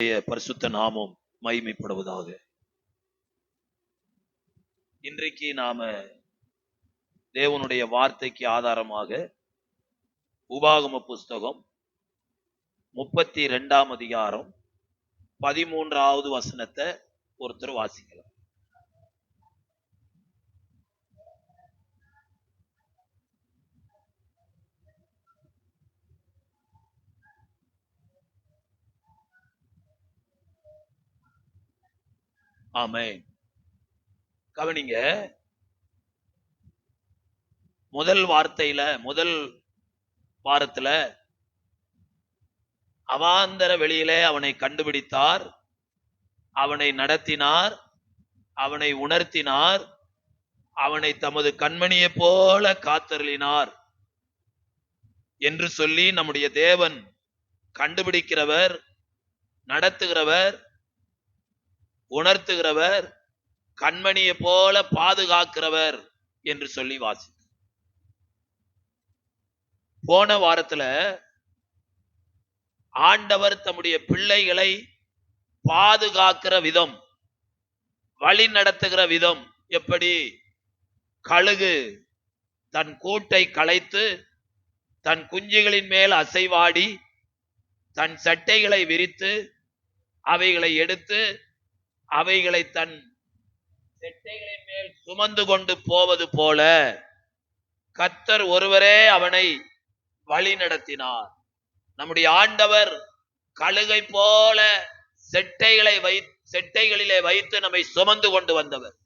பரிசுத்த நாமம் மகிமைப்படுவதாக. இன்றைக்கு நாம தேவனுடைய வார்த்தைக்கு ஆதாரமாக உபாகம புஸ்தகம் 32ஆம் அதிகாரம் 13வது வசனத்தை ஒருத்தர் வாசிக்கலாம். ஆமென். கவனிங்க, முதல் வாரத்துல அவாந்தர வெளியிலே அவனை கண்டுபிடித்தார், அவனை நடத்தினார், அவனை உணர்த்தினார், அவனை தமது கண்மணியை போல காத்தருளினார் என்று சொல்லி நம்முடைய தேவன் கண்டுபிடிக்கிறவர், நடத்துகிறவர், உணர்த்துகிறவர், கண்மணியை போல பாதுகாக்கிறவர் என்று சொல்லி வாசி. போன வாரத்துல ஆண்டவர் தம்முடைய பிள்ளைகளை பாதுகாக்கிற விதம், வழி நடத்துகிற விதம் எப்படி? கழுகு தன் கூட்டை களைத்து தன் குஞ்சுகளின் மேல் அசைவாடி தன் சட்டைகளை விரித்து அவைகளை எடுத்து அவைகளை தன் சட்டைகளின் மேல் சுமந்து கொண்டு போவது போல கர்த்தர் ஒருவரே அவனை வழி நடத்தினார். நம்முடைய ஆண்டவர் கழுகை போல செட்டைகளிலே வைத்து நம்மை சுமந்து கொண்டு வந்தவர்.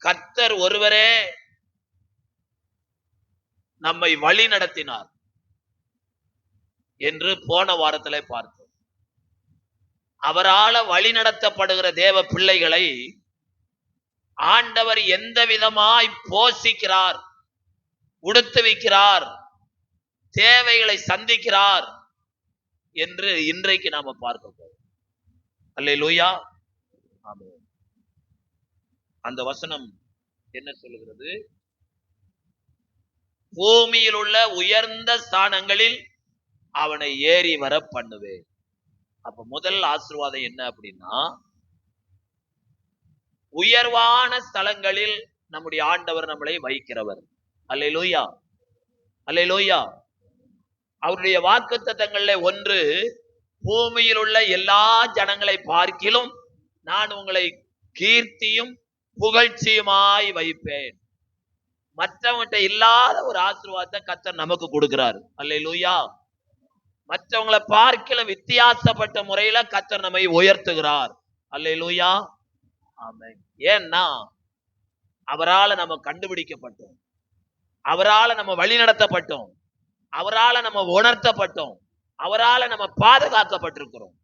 கர்த்தர் ஒருவரே நம்மை வழி நடத்தினார் என்று போன வாரத்திலே பார்த்தோம். அவரால வழி நடத்தப்படுகிற தேவ பிள்ளைகளை ஆண்டவர் எந்த விதமாய் போஷிக்கிறார், உடுத்துவிக்கிறார், தேவைகளை சந்திக்கிறார் என்று இன்றைக்கு நாம பார்க்க போறோம். அல்லேலூயா. ஆமென். அந்த வசனம் என்ன சொல்லுகிறது? பூமியில் உள்ள உயர்ந்த ஸ்தானங்களில் அவனை ஏறி வர பண்ணுவேன். அப்ப முதல் ஆசீர்வாதம் என்ன அப்படின்னா, உயர்வான ஸ்தலங்களில் நம்முடைய ஆண்டவர் நம்மளை வைக்கிறவர். அல்லேலூயா, அல்லேலூயா. அவருடைய வாக்குத்தத்தங்கள்ல ஒன்று, பூமியில் உள்ள எல்லா ஜனங்களை பார்க்கிலும் நான் உங்களை கீர்த்தியும் புகழ்ச்சியுமாய் வைப்பேன். மற்றவங்கிட்ட இல்லாத ஒரு ஆசீர்வாதத்தை கர்த்தர் நமக்கு கொடுக்கிறார். அல்லேலூயா. மற்றவங்களை பார்க்கல வித்தியாசப்பட்ட முறையில கர்த்தர் நம்மை உயர்த்துகிறார். அல்லேலூயா. ஆமென். ஏன்னா அவரால நம்ம கண்டுபிடிக்கப்பட்டோம், அவரால நம்ம வழி நடத்தப்பட்டோம், அவரால நம்ம உணர்த்தப்பட்டோம், அவரால நம்ம பாதுகாக்கப்பட்டிருக்கிறோம்.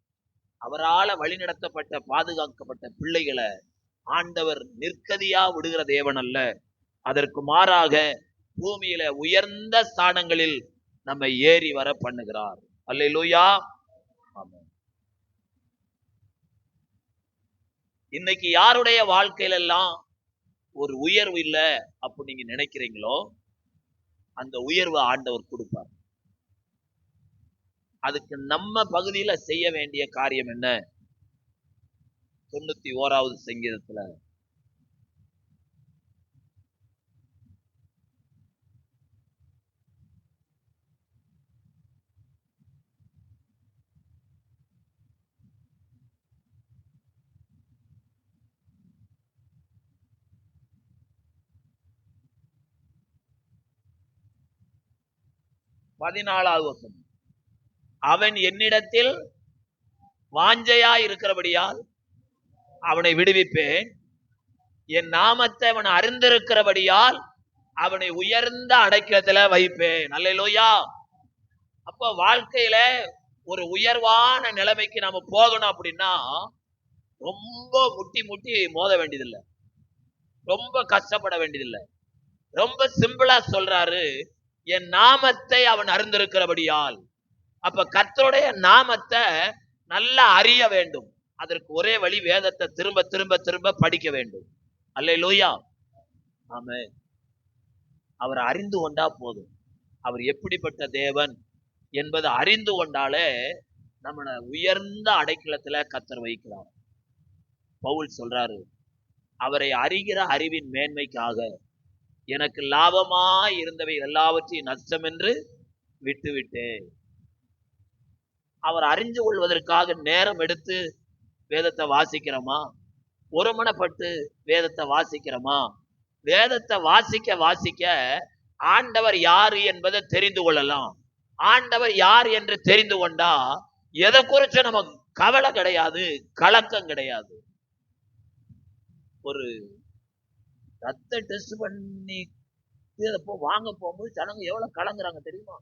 அவரால வழி நடத்தப்பட்ட பாதுகாக்கப்பட்ட பிள்ளைகளை ஆண்டவர் நிற்கதியா விடுகிற தேவன் அல்ல. அதற்கு மாறாக பூமியில உயர்ந்த ஸ்தானங்களில் நம்மை ஏறி வர பண்ணுகிறார். அல்லேலூயா. ஆமென். இன்னைக்கு யாருடைய வாழ்க்கையில எல்லாம் ஒரு உயர்வு இல்ல அப்படி நீங்க நினைக்கிறீங்களோ அந்த உயர்வு ஆண்டவர் கொடுப்பார். அதுக்கு நம்ம பகுதியில செய்ய வேண்டிய காரியம் என்ன? 91வது சங்கீதத்துல பதினாலாவது வசனம், அவன் என்னிடத்தில் வாஞ்சையா இருக்கிறபடியால் அவனை விடுவிப்பேன், என் நாமத்தை அவன் அறிந்திருக்கிறபடியால் அவனை உயர்ந்த அடைக்கலத்துல வைப்பேன். அல்லேலூயா. அப்ப வாழ்க்கையில ஒரு உயர்வான நிலைமைக்கு நாம போகணும் அப்படின்னா ரொம்ப முட்டி முட்டி மோத வேண்டியதில்லை, ரொம்ப கஷ்டப்பட வேண்டியதில்லை. ரொம்ப சிம்பிளா சொல்றாரு, என் நாமத்தை அவன் அறிந்திருக்கிறபடியால். அப்ப கர்த்தருடைய நாமத்தை நல்லா அறிய வேண்டும். அதற்கு ஒரே வழி வேதத்தை திரும்ப திரும்ப திரும்ப படிக்க வேண்டும். அல்லேலூயா. ஆமென். அவரை அறிந்து கொண்டா போதும். அவர் எப்படிப்பட்ட தேவன், என்பதை அறிந்து கொண்டாலே நம்மள உயர்ந்த அடைக்கலத்துல கர்த்தர் வைக்கிறார். பவுல் சொல்றாரு, அவரை அறிகிற அறிவின் மேன்மைக்காக எனக்கு லாபமாய் இருந்தவை எல்லாவற்றையும் நஷ்டம் என்று விட்டுவிட்டேன். அவர் அறிந்து கொள்வதற்காக நேரம் எடுத்து வேதத்தை வாசிக்கிறோமா? ஒருமனப்பட்டு வேதத்தை வாசிக்கிறோமா? வேதத்தை வாசிக்க வாசிக்க ஆண்டவர் யாரு என்பதை தெரிந்து கொள்ளலாம். ஆண்டவர் யார் என்று தெரிந்து கொண்டா எதை குறிச்சு நமக்கு கவலை கிடையாது, கலக்கம் கிடையாது. ஒரு ரத்த டெஸ்ட் பண்ணி வாங்க போகும்போது ஜனங்க எவ்வளவு கலங்குறாங்க தெரியுமா?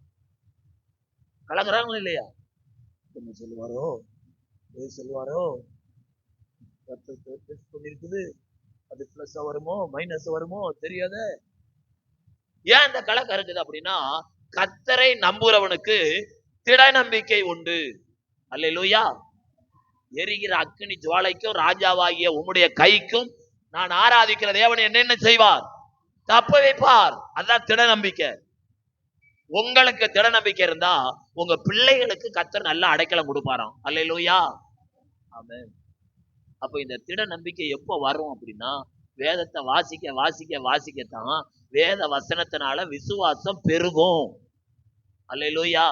கலங்குறாங்களா இல்லையா? என்ன சொல்லுவாரோ, சொல்லுவாரோ, ரத்தத்தை டெஸ்ட் பண்ணிருக்குது, அது பிளஸ் வருமோ மைனஸ் வருமோ தெரியாத. ஏன் இந்த கலக்கம் இருக்குது அப்படின்னா, கர்த்தரை நம்புறவனுக்கு திட நம்பிக்கை உண்டு. அல்லேலூயா. எரிகிற அக்கினி ஜுவாலைக்கும் ராஜாவாகிய உம்முடைய கைக்கும் நான் ஆராதிக்கிற தேவன் என்ன செய்வார்? தப்ப வைப்பார். அதான் திட நம்பிக்கை. உங்களுக்கு திட நம்பிக்கை இருந்தா உங்க பிள்ளைகளுக்கு கர்த்தர் நல்ல அடைக்கலம் கொடுப்பாராம். அல்லேலூயா. ஆமென். அப்ப இந்த திட நம்பிக்கை எப்போ வரும் அப்படின்னா, வேதத்தை வாசிக்க வாசிக்க வாசிக்கத்தான் வேத வசனத்தினால விசுவாசம் பெருகும். அல்லேலூயா.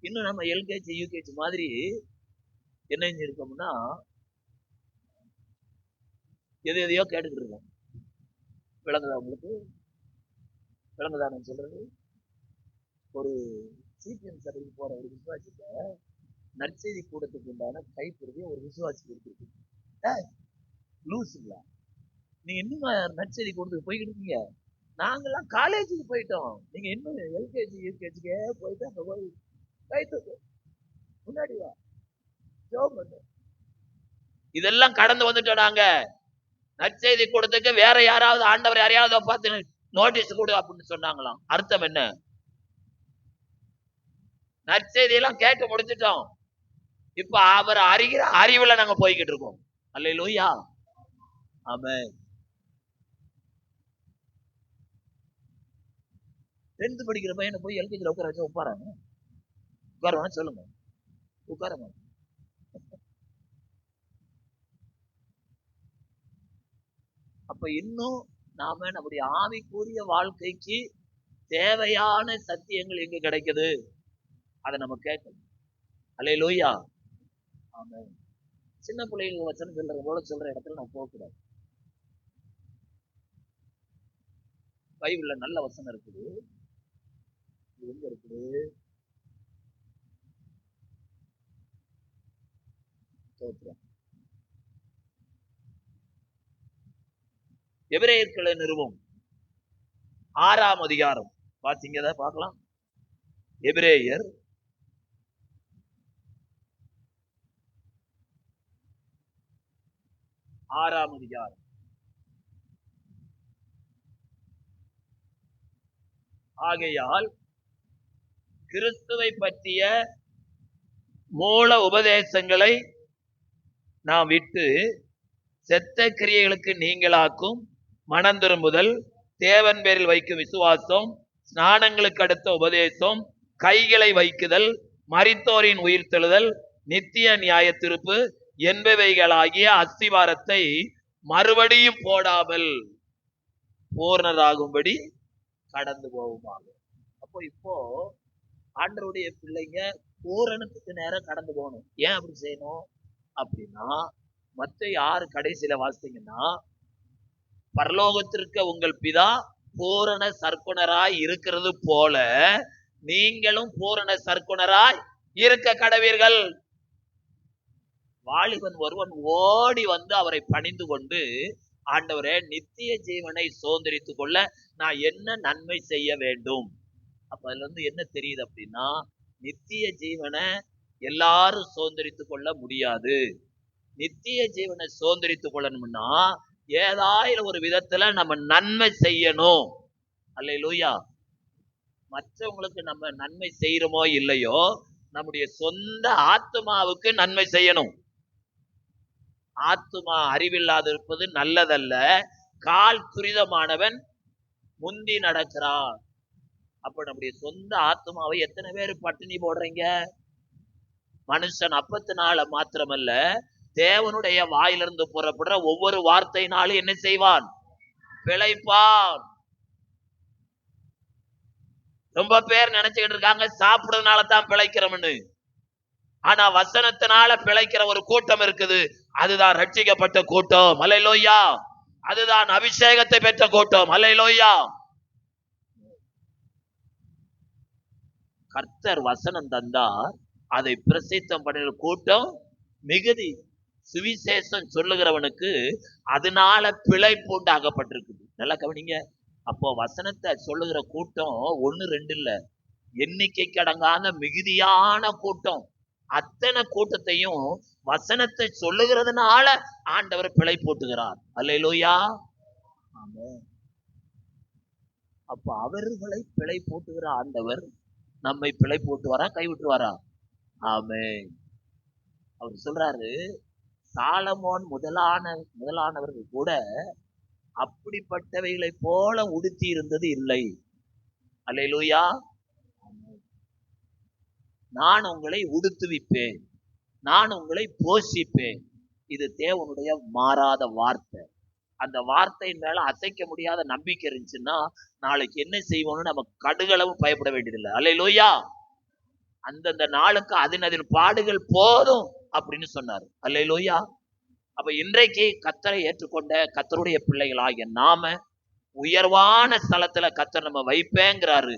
இன்னும் நம்ம எல்கேஜி யூகேஜி மாதிரி என்ன இருக்கோம்னா, எதையோ கேட்டுக்கிட்டு இருக்கோம். விளங்குதா உங்களுக்கு? விளங்குதா நான் சொல்றது? ஒரு சிபிஎம் சபைக்கு போற ஒரு விசுவாசிட்ட நற்செய்தி கூடத்துக்கு உண்டான கைப்பிடிய ஒரு விசுவாசி இருக்கு. லூசுங்களா, நீங்க இன்னும் நற்செய்தி கூடத்துக்கு போய்கிட்டு இருக்கீங்க? நாங்கெல்லாம் காலேஜுக்கு போயிட்டோம், நீங்க இன்னும் எல்கேஜி யூகேஜிக்கே போயிட்டு அங்க போய் கை தூக்கு, முன்னாடி வா, ஜெபம் பண்ணு. இதெல்லாம் கடந்து வந்துட்டோம் நாங்க. நற்செய்தி கூடத்துக்கு வேற யாராவது ஆண்டவர் யாரையாவது பார்த்து நோட்டீஸ் கொடு அப்படின்னு சொன்னாங்களாம். அர்த்தம் என்ன? நற்செய்தி எல்லாம் கேட்டு முடிச்சிட்டோம். இப்ப அவர் அறிகிற அறிவுல நாங்க போய்கிட்டு இருக்கோம். அல்லேலூயா. ஆமென். 10th படிக்கிற பையனை போய் எல்கேஜில உட்கார வச்சு உட்காராங்க. உட்காருவான்னு சொல்லுங்க. உட்காருங்க. அப்ப இன்னும் நாம நம்முடைய ஆவிக்குரிய வாழ்க்கைக்கு தேவையான சத்தியங்கள் எங்க கிடைக்குது? அதை நம்ம கேட்கணும். அல்லேலூயா. ஆமென். சின்ன பிள்ளைங்க வசனம் சொல்றது போல சொல்ற இடத்துல நம்ம போகக்கூடாது. பைபிள்ல நல்ல வசனம் இருக்குது. எங்க இருக்குது? எபிரேயர்களை நிறுவம் 6ஆம் அதிகாரம் பாத்தீங்க, பார்க்கலாம். எபிரேயர் 6ஆம் அதிகாரம். ஆகையால் கிறிஸ்துவை பற்றிய மூல உபதேசங்களை நாம் விட்டு செத்த கிரியைகளுக்கு நீங்களாக்கும் மனம் திரும்புதல், தேவன் பேரில் வைக்கும் விசுவாசம், ஸ்நானங்களுக்கு அடுத்த உபதேசம், கைகளை வைக்குதல், மரித்தோரின் உயிர்த்தெழுதல், நித்திய நியாய தீர்ப்பு என்பவைகளாகிய அஸ்திவாரத்தை மறுபடியும் போடாமல் பூர்ணராகும்படி கடந்து போகுமாக. அப்போ இப்போ ஆண்டவருடைய பிள்ளைங்க பூரணத்துக்கு நேரம் கடந்து போகணும். ஏன் அப்படி செய்யணும் அப்படின்னா, மத்த 6 கடைசியில வாசித்தீங்கன்னா, பரலோகத்திற்கு உங்கள் பிதா பூரண சர்க்குணராய் இருக்கிறது போல நீங்களும் பூரண சர்க்குணராய் இருக்க கடவீர்கள். வாலிபன் ஒருவன் ஓடி வந்து அவரை பணிந்து கொண்டு, ஆண்டவரே, நித்திய ஜீவனை சுதந்தரித்துக் கொள்ள நான் என்ன நன்மை செய்ய வேண்டும்? அப்ப அதுல இருந்து என்ன தெரியுது அப்படின்னா, நித்திய ஜீவனை எல்லாரும் சுதந்தரித்துக் கொள்ள முடியாது. நித்திய ஜீவனை சுதந்தரித்துக் கொள்ளணும்னா ஏதாயிரம் ஒரு விதத்துல நம்ம நன்மை செய்யணும். அல்லேலூயா. மற்றவங்களுக்கு நம்ம நன்மை செய்யறோமோ இல்லையோ, நம்முடைய சொந்த ஆத்மாவுக்கு நன்மை செய்யணும். ஆத்மா அறிவில்லாது இருப்பது நல்லதல்ல, கால் துரிதமானவன் முந்தி நடக்கிறான். அப்ப நம்முடைய சொந்த ஆத்மாவை எத்தனை பேர் பட்டினி போடுறீங்க? மனுஷன் அப்பத்தினால மாத்திரமல்ல, தேவனுடைய வாயிலிருந்து புறப்படுற ஒவ்வொரு வார்த்தையினாலும் என்ன செய்வான்? பிழைப்பான். ரொம்ப பேர் நினைச்சுக்கிட்டு இருக்காங்க சாப்பிடுறதுனால தான் பிழைக்கிறோம்னு. ஆனா வசனத்தினால பிழைக்கிற ஒரு கூட்டம் இருக்குது. அதுதான் ரட்சிக்கப்பட்ட கூட்டம். அல்லேலூயா. அதுதான் அபிஷேகத்தை பெற்ற கூட்டம். அல்லேலூயா. கர்த்தர் வசனம் தந்தார், அதை பிரசித்தம் பண்ணுகிற கூட்டம் மிகுதி. சுவிசேஷம் சொல்லுகிறவனுக்கு அதனால பிழைப்பு உண்டாகப்பட்டிருக்குது. நல்லா கவனிங்க. அப்போ வசனத்தை சொல்லுகிற கூட்டம் 1 2 இல்ல, எண்ணிக்கைக்கு அடங்காத மிகுதியான கூட்டம். அத்தனை கூட்டத்தையும் வசனத்தை சொல்லுகிறதுனால ஆண்டவர் பிழை போட்டுகிறார். அல்லேலூயா. ஆமென். அப்ப அவர்களை பிழை போட்டுகிற ஆண்டவர் நம்மை பிழை போட்டுவாரா, கைவிட்டுவாரா? ஆமென். அவர் சொல்றாரு, சாலமோன் முதலானவர்கள் கூட அப்படிப்பட்டவைகளை போல உடுத்தி இருந்தது இல்லை. அல்லேலூயா. நான் உங்களை உடுத்துவிப்பேன், நான் உங்களை போஷிப்பேன். இது தேவனுடைய மாறாத வார்த்தை. அந்த வார்த்தையின் மேல அசைக்க முடியாத நம்பிக்கை இருந்துச்சுன்னா நாளைக்கு என்ன செய்வோம்னு நம்ம கடுகளவும் பயப்பட வேண்டியதில்லை. அல்லேலூயா. அந்தந்த நாளுக்கு அதன் பாடுகள் போதும் அப்படின்னு சொன்னார். அல்லேலூயா. அப்ப இன்றைக்கு கர்த்தரை ஏற்றுக்கொண்ட கர்த்தருடைய பிள்ளைகளாகிய நாம உயர்வான ஸ்தலத்துல கர்த்தர் நம்ம வைப்பேங்கிறாரு.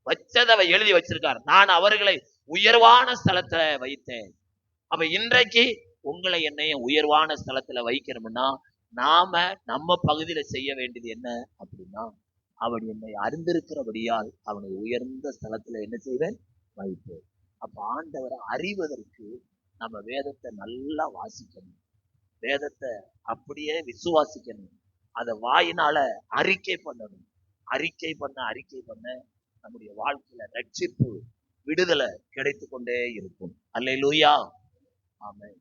வச்சதை எழுதி வச்சிருக்காரு. நான் அவர்களை உயர்வான ஸ்தலத்துல வைத்தேன். அப்ப இன்றைக்கு உங்களை என்னையும் உயர்வான ஸ்தலத்துல வைக்கணும்னா நாம நம்ம பகுதியில செய்ய வேண்டியது என்ன அப்படின்னா, அவன் என்னை அறிந்திருக்கிறபடியால் அவனை உயர்ந்த ஸ்தலத்துல என்ன செய்வேன்? வைப்பேன். அப்ப ஆண்டவரை அறிவதற்கு நம்ம வேதத்தை நல்லா வாசிக்கணும். வேதத்தை அப்படியே விசுவாசிக்கணும். அதை வாயினால அறிக்கை பண்ணணும். அறிக்கை பண்ண நம்முடைய வாழ்க்கையில ரட்சிப்பு, விடுதலை கிடைத்து கொண்டே இருக்கும். அல்லேலூயா. ஆமென்.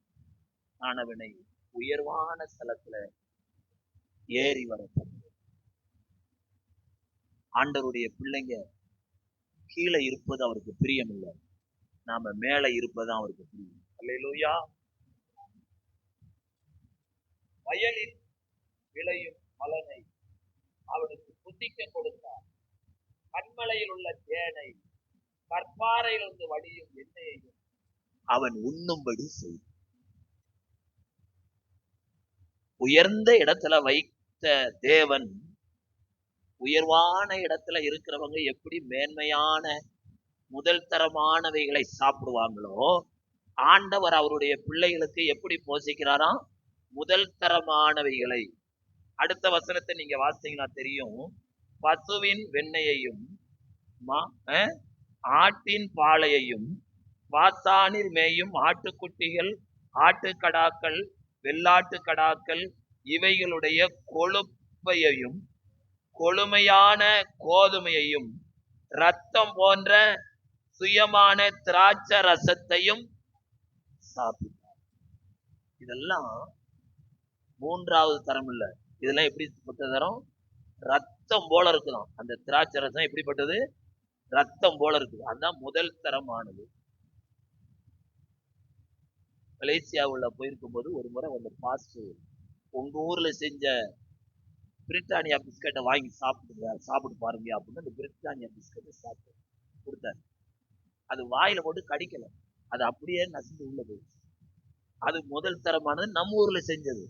நான் அவனை உயர்வான ஸ்தலத்துல ஏறி வர பண்ணுவேன். ஆண்டவருடைய பிள்ளைங்க கீழே இருப்பது அவருக்கு பிரியம் இல்லை, நாம மேல இருப்பதுதான் அவருக்கு பிரியம். அல்லேலூயா. வயலில் விளையும் பலனை அவனுக்கு புசிக்க கொடுத்தார். கண்மலையில் உள்ள தேனை, கற்பாறையிலிருந்து வடியும் எண்ணெயையும் அவன் உண்ணும்படி செய்தான். உயர்ந்த இடத்துல வைத்த தேவன் உயர்வான இடத்துல இருக்கிறவங்க எப்படி மேன்மையான முதல் தரமானவைகளை சாப்பிடுவாங்களோ, ஆண்டவர் அவருடைய பிள்ளைகளுக்கு எப்படி போஷிக்கிறாராம்? முதல் தரமானவைகளை. அடுத்த வசனத்தை நீங்க வாசித்தீங்கன்னா தெரியும். பசுவின் வெண்ணெயையும் ஆட்டின் பாலையையும் பாசானில் மேயும் ஆட்டுக்குட்டிகள், ஆட்டுக்கடாக்கள், வெள்ளாட்டு கடாக்கள் இவைகளுடைய கொழுப்பையையும் கொழுமையான கோதுமையையும் ரத்தம் போன்ற சுயமான திராட்சை ரசத்தையும் சாப்பிட்டார். இதெல்லாம் 3வது தரம் இல்ல. இதெல்லாம் எப்படிப்பட்ட தரம்? ரத்தம் போல இருக்குதான். அந்த திராட்சை ரசம் எப்படிப்பட்டது? ரத்தம் போல இருக்குது. அதுதான் முதல் தரமானது. மலேசியாவுல போயிருக்கும் போது ஒரு முறை அந்த பாஸ்டர், உங்க ஊர்ல செஞ்ச பிரிட்டானியா பிஸ்கட்டை வாங்கி சாப்பிட்டு பாருங்க அப்படின்னு அந்த பிரிட்டானியா பிஸ்கட்டை சாப்பிட்டு கொடுத்தாரு. அது வாயில போட்டு கடிக்கல, அது அப்படியே நசுந்து உள்ள போயிடுச்சு. அது முதல் தரமானது. நம்ம ஊர்ல செஞ்சது.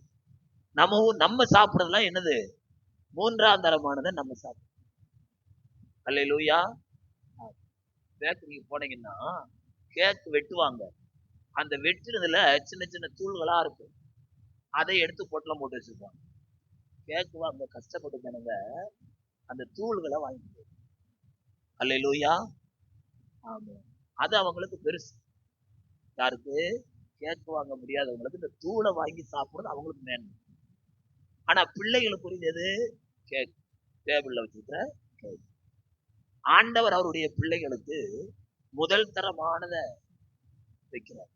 நம்ம சாப்பிடறதுலாம் என்னது? 3ஆம் தரமானதை நம்ம சாப்பிடுறோம். அல்லேலூயா. பேக்கரிக்கு போனீங்கன்னா கேக் வெட்டுவாங்க. அந்த வெட்டுனதுல சின்ன சின்ன தூள்களா இருக்கும். அதை எடுத்து பொட்டலம் போட்டு வச்சிருப்பாங்க. கேக்கு வாங்க கஷ்டப்பட்டு ஜனங்க அந்த தூள்களை வாங்கிட்டு. அல்லேலூயா. ஆமா. அது அவங்களுக்கு பெருசு. யாருக்கு? கேக்கு வாங்க முடியாதவங்களுக்கு இந்த தூளை வாங்கி சாப்பிடுறது அவங்களுக்கு மேன்மை. ஆனா பிள்ளைகளுக்கு புரிஞ்சது கேக், டேபிள்ல வச்சிருக்கிற கேக். ஆண்டவர் அவருடைய பிள்ளைகளுக்கு முதல் தரமானதை வைக்கிறார்.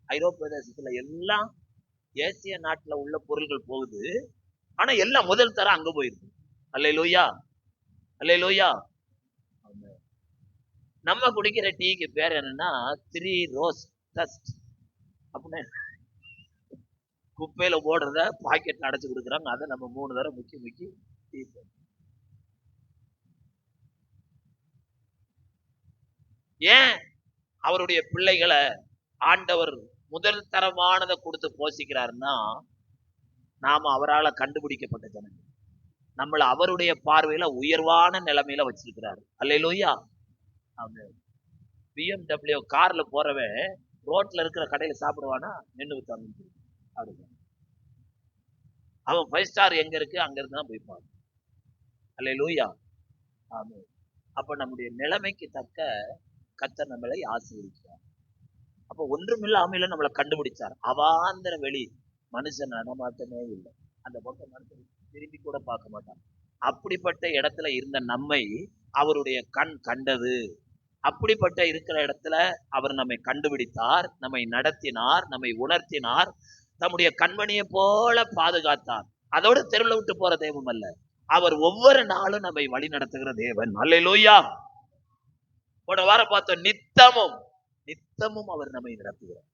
ஐரோப்பிய தேசத்துல எல்லாம் ஏசிய நாட்டுல உள்ள பொருள்கள் போகுது. ஆனா எல்லாம் முதல் தரம் அங்க போயிருக்கு. அல்லேலூயா. அல்லேலூயா. நம்ம குடிக்கிற டீக்கு பேர் என்னன்னா 3 ரோஸ் டஸ்ட் அப்படின்னு. குப்பையில போடுறத பாக்கெட்ல அடைச்சு கொடுக்குறாங்க. அதை நம்ம 3 தடவை முக்கி முக்கி டீ. ஏன் அவருடைய பிள்ளைகளை ஆண்டவர் முதல் தரமானதை கொடுத்து போஷிக்கிறாருன்னா, நாம அவரால் கண்டுபிடிக்கப்பட்ட ஜனங்கள், நம்மள அவருடைய பார்வையில உயர்வான நிலைமையில வச்சிருக்கிறாரு. அல்லேலூயா. BMW கார்ல போறவன் ரோட்ல இருக்கிற கடையில சாப்பிடுவானா? நின்று விட்டாங்க. அவன் 5 ஸ்டார் எங்க இருக்கு அங்க இருந்து தான் போய் பார்ப்பான். அல்லேலூயா. ஆமென். அப்ப நம்முடைய நிலைமைக்கு தக்க கர்த்தர் நம்மளை ஆசீர்வதிக்கிறார். அப்ப ஒன்றுமில்லாமையில நம்மளை கண்டுபிடிச்சார். அவாந்தர வெளி மனுஷன் நடமாட்டமே இல்லை. அந்த பக்கம் மனுஷன் திரும்பி கூட பார்க்க மாட்டான். அப்படிப்பட்ட இடத்துல இருந்த நம்மை அவருடைய கண் கண்டது. அப்படிப்பட்ட இருக்கிற இடத்துல அவர் நம்மை கண்டுபிடித்தார், நம்மை நடத்தினார், நம்மை உணர்த்தினார், தம்முடைய கண்மணியை போல பாதுகாத்தார். அதோட தெருவில் விட்டு போற தெய்வம் அல்ல, அவர் ஒவ்வொரு நாளும் நம்மை வழி நடத்துகிற தேவன். அல்லேலூயா. போன வாரம் பார்த்தோம், நித்தமும் அவர் நம்மை நடத்துகிறார்.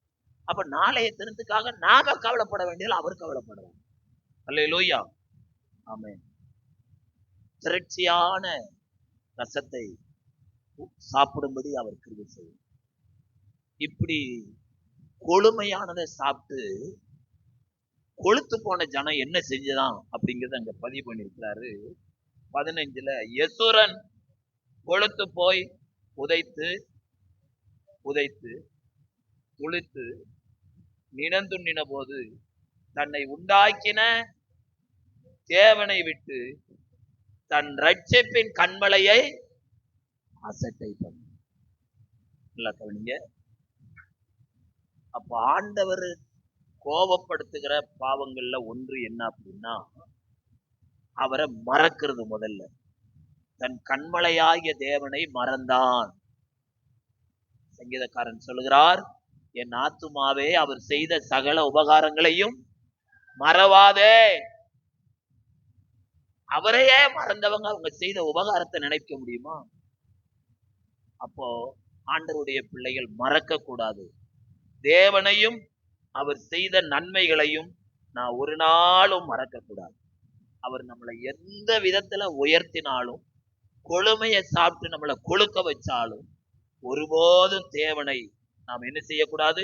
அப்ப நாளைய தினத்துக்காக நாம கவலைப்பட வேண்டியது அவர் கவலைப்படுறார். அல்லேலூயா. ஆமென். திரட்சியான ரசத்தை சாப்பிடும்படி அவர் கிருபை செய்வார். இப்படி கொழுமையானதை சாப்பிட்டு கொழுத்து போன ஜனம் என்ன செஞ்சுதான் அப்படிங்கறத அங்க பதிவு பண்ணிருக்கிறாரு. 15 யசுரன் கொழுத்து போய் உதைத்து துளித்து நினந்துண்ணின போது தன்னை உண்டாக்கின தேவனை விட்டு தன் ரட்சிப்பின் கண்மலையை அசட்டை பண்ண. நல்லா கவனிங்க. அப்ப ஆண்டவர் கோபப்படுத்துகிற பாவங்கள்ல ஒன்று என்ன அப்படின்னா, அவரை மறக்கிறது. முதல்ல தன் கண்மலையாகிய தேவனை மறந்தான். சங்கீதக்காரன் சொல்லுகிறார், என் ஆத்துமாவே அவர் செய்த சகல உபகாரங்களையும் மறவாதே. அவரையே மறந்தவங்க அவங்க செய்த உபகாரத்தை நினைக்க முடியுமா? அப்போ ஆண்டவருடைய பிள்ளைகள் மறக்க கூடாது. தேவனையும் அவர் செய்த நன்மைகளையும் நான் ஒரு நாளும் மறக்க கூடாது. அவர் நம்மளை எந்த விதத்துல உயர்த்தினாலும், கொழுமையை சாப்பிட்டு நம்மளை கொழுக்க வச்சாலும், ஒருபோதும் தேவனை நாம் என்ன செய்யக்கூடாது?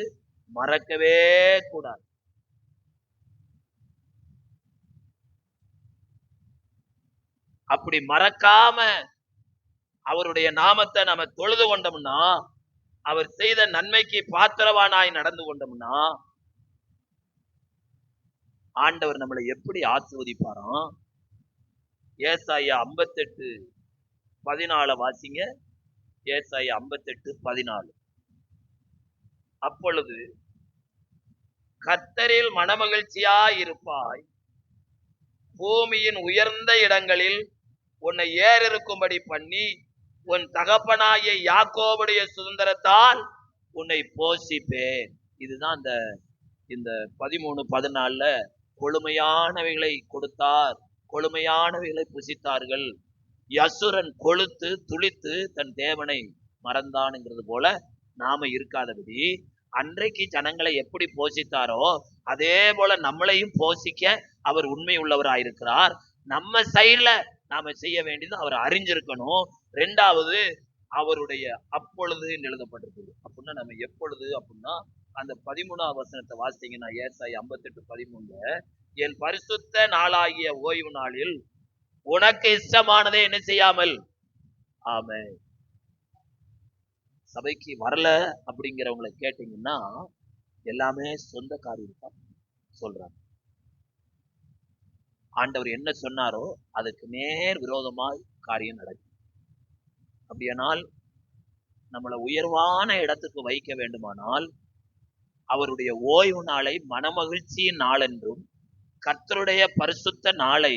மறக்கவே கூடாது. அப்படி மறக்காம அவருடைய நாமத்தை நம்ம தொழுது கொண்டோம்னா, அவர் செய்த நன்மைக்கு பாத்திரவானாய் நடந்து கொண்டோம்னா, ஆண்டவர் நம்மளை எப்படி ஆசீர்வதிப்பாராம்? ஏசாயா 58:14 வாசிங்க. ஏசாயா 58:14. அப்பொழுது கர்த்தரில் மனமகிழ்ச்சியாய் இருப்பாய், பூமியின் உயர்ந்த இடங்களில் உன்னை ஏறிருக்கும்படி பண்ணி உன் தகப்பனாகிய யாக்கோபுடைய சுதந்திரத்தால் உன்னை போஷிப்பேன். இதுதான் இந்த 13:14 கொழுமையானவைகளை கொடுத்தார், கொழுமையானவைகளை புசித்தார்கள். யசுரன் கொழுத்து துளித்து தன் தேவனை மறந்தானுங்கிறது போல நாம இருக்காதபடி, அன்றைக்கு ஜனங்களை எப்படி போஷித்தாரோ அதே போல நம்மளையும் போஷிக்க அவர் உண்மை உள்ளவராயிருக்கிறார். நம்ம சைட்ல நாம செய்ய வேண்டியது அவர் அறிஞ்சிருக்கணும். 2வது அவருடைய அப்பொழுது எழுதப்பட்டிருக்கு. அப்படின்னா நம்ம எப்பொழுது அப்படின்னா, அந்த 13ஆம் வசனத்தை வாசித்தீங்கன்னா, ஏசாயா 58:13, என் பரிசுத்த நாளாகிய ஓய்வு நாளில் உனக்கு இஷ்டமானதை என்ன செய்யாமல். ஆமென். சபைக்கு வரல அப்படிங்கிறவங்களை கேட்டீங்கன்னா எல்லாமே சொந்த காரியம் சொல்றாங்க. ஆண்டவர் என்ன சொன்னாரோ அதுக்கு நேர் விரோதமாய் காரியம் நடக்கும். அப்படியானால் நம்மளை உயர்வான இடத்துக்கு வைக்க வேண்டுமானால் அவருடைய ஓய்வு நாளை மனமகிழ்ச்சியின் நாள் என்றும், கர்த்தருடைய பரிசுத்த நாளை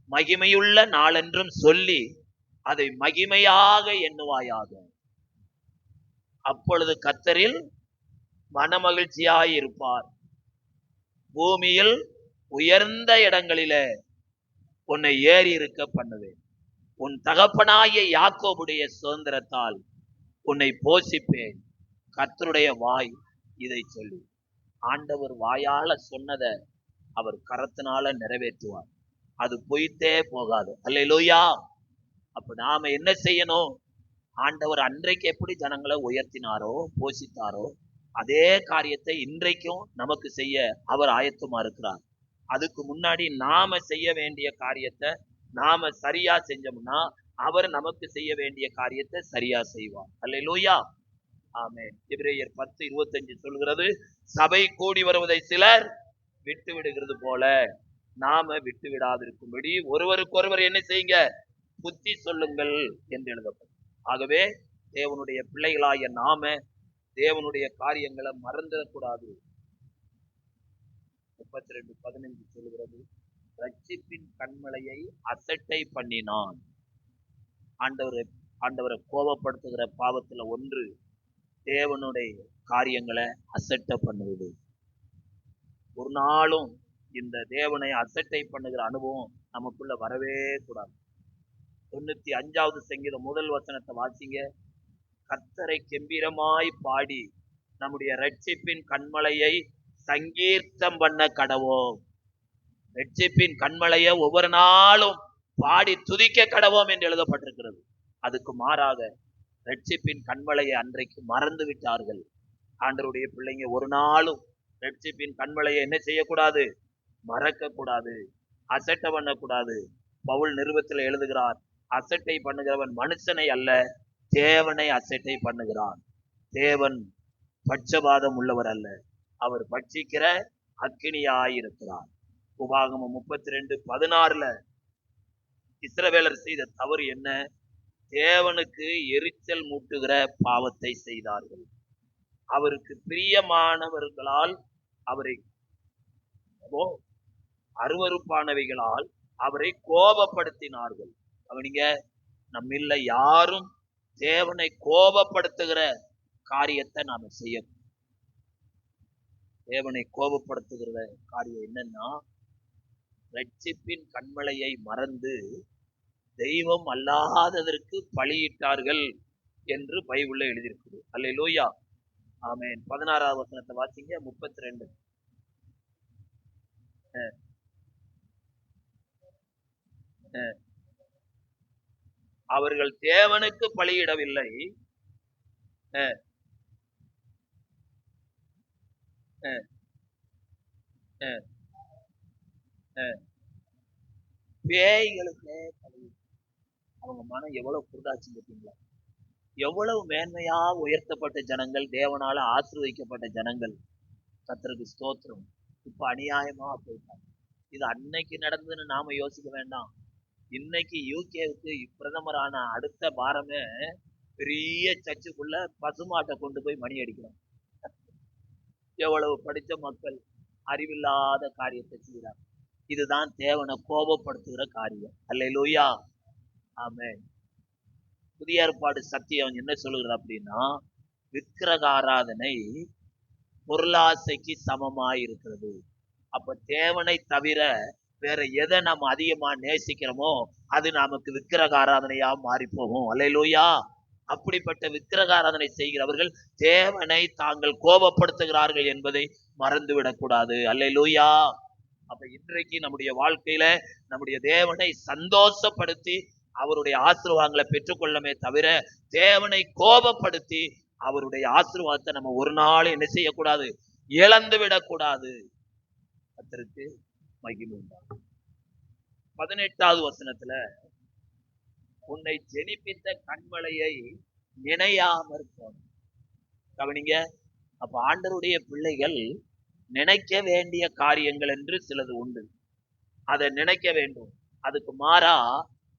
மகிமையுள்ள நாள் என்றும் சொல்லி அதை மகிமையாக எண்ணுவாயாக. அப்பொழுது கர்த்தரில் மனமகிழ்ச்சியாய் இருப்பார். பூமியில் உயர்ந்த இடங்களிலே உன்னை ஏறி இருக்க பண்ணுவேன். உன் தகப்பனாகிய யாக்கோபுடைய சுதந்திரத்தால் உன்னை போஷிப்பேன். கர்த்தருடைய வாய் இதை சொல்லி. ஆண்டவர் வாயால சொன்னதை அவர் கரத்தினால நிறைவேற்றுவார். அது பொய்த்தே போகாது. அல்லேலூயா. அப்ப நாம என்ன செய்யணும்? ஆண்டவர் அன்றைக்கு எப்படி ஜனங்களை உயர்த்தினாரோ போஷித்தாரோ அதே காரியத்தை இன்றைக்கும் நமக்கு செய்ய அவர் ஆயத்தமா இருக்கிறார். அதுக்கு முன்னாடி நாம செய்ய வேண்டிய காரியத்தை நாம சரியா செஞ்சோம்னா அவர் நமக்கு செய்ய வேண்டிய காரியத்தை சரியா செய்வார். அல்லேலூயா. ஆமென். எபிரேயர் 10:25 சொல்கிறது, சபை கூடி வருவதை சிலர் விட்டு விடுகிறது போல நாம விட்டு விடாதிருக்கும்படி ஒருவருக்கொருவர் என்ன செய்யுங்க? புத்தி சொல்லுங்கள் என்று எழுதப்படும். ஆகவே தேவனுடைய பிள்ளைகளாகிய நாம தேவனுடைய காரியங்களை மறந்துடக்கூடாது. 32:15 சொல்கிறது, ரட்சிப்பின் கண்மலையை அசட்டை பண்ணினான். ஆண்டவரை கோபப்படுத்துகிற பாவத்துல ஒன்று தேவனுடைய காரியங்களை அசட்டை பண்ணுவது. ஒரு நாளும் இந்த தேவனை அசட்டை பண்ணுகிற அனுபவம் நமக்குள்ள வரவே கூடாது. 95வது சங்கீதம் 1 வசனத்தை வாசிங்க. கர்த்தரை கெம்பீரமாய் பாடி நம்முடைய ரட்சிப்பின் கண்மலையை சங்கீர்த்தம் பண்ண கடவோம். ரட்சிப்பின் கண்மலையை ஒவ்வொரு நாளும் பாடி துதிக்க கடவோம் என்று எழுதப்பட்டிருக்கிறது. அதுக்கு மாறாக ரட்சிப்பின் கண்மலையை அன்றைக்கு மறந்து விட்டார்கள். ஆண்டவருடைய பிள்ளைங்க ஒரு நாளும் ரட்சிப்பின் கண்மலையை என்ன செய்யக்கூடாது? மறக்க கூடாது, அசட்டை பண்ணக்கூடாது. பவுல் நிருபத்தில் எழுதுகிறார், அசட்டை பண்ணுகிறவன் மனுஷனை அல்ல தேவனை அசட்டை பண்ணுகிறான். தேவன் பட்சபாதம் உள்ளவர் அல்ல, அவர் பட்சிக்கிற அக்கினியாயிருக்கிறார். உபாகமம் 32:16 இஸ்ரவேலர் செய்த தவறு என்ன? தேவனுக்கு எரிச்சல் மூட்டுகிற பாவத்தை செய்தார்கள். அவருக்கு பிரியமானவர்களால் அவரை அருவருப்பானவைகளால் அவரை கோபப்படுத்தினார்கள். அவனிங்க நம்மில்ல யாரும் தேவனை கோபப்படுத்துகிற காரியத்தை நாம செய்யணும். தேவனை கோபப்படுத்துகிற காரியம் என்னன்னா, ரட்சிப்பின் கண்மலையை மறந்து தெய்வம் அல்லாததற்கு பலியிட்டார்கள் என்று பைபிள்ல எழுதியிருக்குது. அல்லேலூயா. ஆமென். 16வது வசனத்தை வாசிங்க. 32. அவர்கள் தேவனுக்கு பலியிடவில்லை, பேய்களுக்கு பலி. அவங்க மனம் எவ்வளவு குருடாச்சு பார்த்தீங்களா? எவ்வளவு மேன்மையா உயர்த்தப்பட்ட ஜனங்கள், தேவனால ஆசீர்வதிக்கப்பட்ட ஜனங்கள், கர்த்தருக்கு ஸ்தோத்திரம், இப்ப அநியாயமா போயிட்டாங்க. இது அன்னைக்கு நடந்ததுன்னு நாம யோசிக்க வேண்டாம். இன்னைக்கு யூகேவுக்கு பிரதமரான அடுத்த வாரமே பெரிய சர்ச்சுக்குள்ள பசுமாட்டை கொண்டு போய் மணி அடிக்கிறோம். எவ்வளவு படித்த மக்கள் அறிவில்லாத காரியத்தை செய்கிறார். இதுதான் தேவனை கோபப்படுத்துகிற காரியம். அல்லேலூயா. ஆமென். புதிய ஏற்பாடு சத்தியம் என்ன சொல்லுகிறது அப்படின்னா, விக்கிரக ஆராதனை பொருளாசைக்கு சமமாய் இருக்கிறது. அப்ப தேவனை தவிர வேற எதை நம்ம அதிகமா நேசிக்கிறோமோ அது நமக்கு விக்கிரக ஆராதனையா மாறி போகும். அல்லேலூயா. அப்படிப்பட்ட விக்கிரக ஆராதனை செய்கிறவர்கள் தேவனை தாங்கள் கோபப்படுத்துகிறார்கள் என்பதை மறந்துவிடக் கூடாது. அல்லேலூயா. அப்ப இன்றைக்கு நம்முடைய வாழ்க்கையில நம்முடைய தேவனை சந்தோஷப்படுத்தி அவருடைய ஆசீர்வாதங்களை பெற்றுக்கொள்ளமே தவிர தேவனை கோபப்படுத்தி அவருடைய ஆசீர்வாதத்தை நம்ம ஒரு நாள் என்ன செய்யக்கூடாது? இழந்து விடக்கூடாது. கர்த்தருக்கு மகிமை உண்டாகும். 18வது வசனத்துல, உன்னை ஜெனிப்பித்த கண்மலையை நினையாமற் போன. கவனிங்க. அப்ப ஆண்டவருடைய பிள்ளைகள் நினைக்க வேண்டிய காரியங்கள் என்று சிலது உண்டு. அதை நினைக்க வேண்டும். அதுக்கு மாறா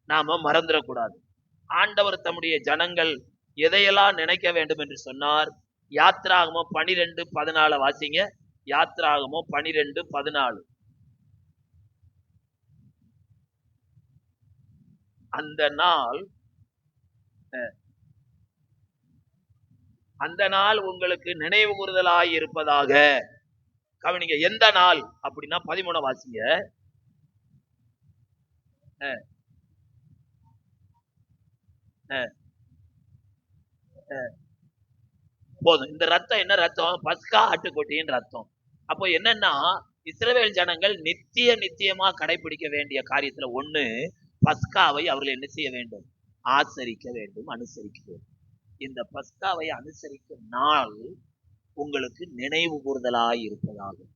நாம மறந்துடக்கூடாது. ஆண்டவர் தம்முடைய ஜனங்கள் எதையெல்லாம் நினைக்க வேண்டும் என்று சொன்னார்? யாத்திராகமம் 12:14 வாசிங்க. யாத்திராகமம் 12:14. அந்த நாள் உங்களுக்கு நினைவு கூறுதலாய் இருப்பதாக. கவனிங்க. எந்த நாள் அப்படின்னா 13 வாசிங்க. போதும். இந்த ரத்தம் என்ன ரத்தம்? பஸ்கா ஆட்டுக்குட்டியின் ரத்தம். அப்போ என்னன்னா, இஸ்ரவேல் ஜனங்கள் நித்தியமா கடைபிடிக்க வேண்டிய காரியத்துல ஒண்ணு, பஸ்காவை அவர்கள் என்ன செய்ய வேண்டும்? ஆசரிக்க வேண்டும், அனுசரிக்க வேண்டும். இந்த பஸ்காவை அனுசரிக்கும் நாள் உங்களுக்கு நினைவு கூறுதலாய் இருப்பதாகும்.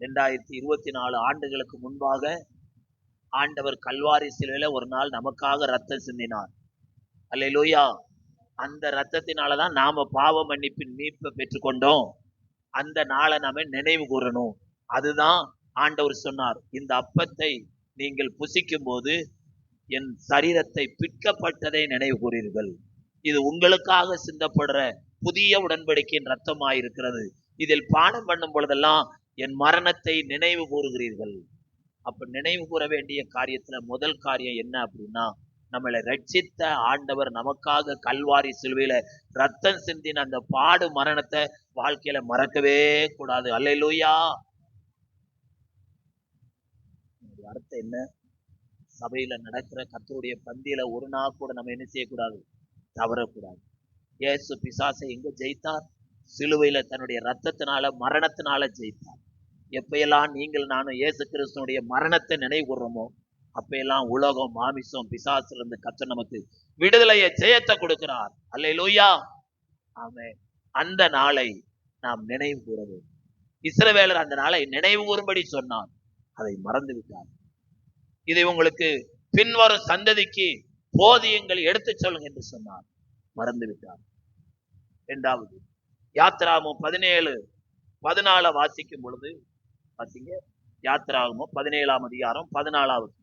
2024 ஆண்டுகளுக்கு முன்பாக ஆண்டவர் கல்வாரி சிலுவையில ஒரு நாள் நமக்காக ரத்தம் சிந்தினார். அல்லேலூயா. அந்த ரத்தத்தினாலதான் நாம பாவ மன்னிப்பின் மீட்பை பெற்றுக்கொண்டோம். அந்த நாளை நாம நினைவு கூறணும். அதுதான் ஆண்டவர் சொன்னார், இந்த அப்பத்தை நீங்கள் புசிக்கும் போது என் சரீரத்தை பிற்கப்பட்டதை நினைவு கூறீர்கள். இது உங்களுக்காக சிந்தப்படுற புதிய உடன்படிக்கையின் ரத்தமாயிருக்கிறது. இதில் பானம் பண்ணும் பொழுதெல்லாம் என் மரணத்தை நினைவு கூறுகிறீர்கள். அப்ப நினைவு கூற வேண்டிய காரியத்துல முதல் காரியம் என்ன அப்படின்னா, நம்மளை ரட்சித்த ஆண்டவர் நமக்காக கல்வாரி சிலுவையில ரத்தம் சிந்தின அந்த பாடு மரணத்தை வாழ்க்கையில மறக்கவே கூடாது. அல்லேலூயா. அர்த்தம் என்ன? சபையில நடக்கிற கர்த்தருடைய பந்தியில ஒரு நாள் கூட நம்ம என்ன செய்யக்கூடாது? தவறக்கூடாது. இயேசு பிசாசை எங்க ஜெயித்தார்? சிலுவையில தன்னுடைய ரத்தத்தினால மரணத்தினால ஜெயித்தார். எப்பெல்லாம் நீங்கள் நானும் இயேசு கிறிஸ்துவனுடைய மரணத்தை நினைவு கூர்றோமோ அப்பெல்லாம் உலகம் மாமிசம் பிசாசுல இருந்து கர்த்தர் நமக்கு விடுதலையை ஜெயத்தை கொடுக்கிறார். அல்லேலூயா. ஆமென். அந்த நாளை நாம் நினைவு கூற வேண்டும். இஸ்ரவேலர் அந்த நாளை நினைவு கூறும்படி சொன்னார், அதை மறந்து விட்டார். இதை உங்களுக்கு பின்வரும் சந்ததிக்கு போதியங்கள் எடுத்து சொல்லுங்க என்று சொன்னார், மறந்து விட்டார். இரண்டாவது யாத்திராகமம் 17:14 வாசிக்கும் பொழுது பாத்தீங்க, யாத்திராகமம் 17ஆம் அதிகாரம் 14வது.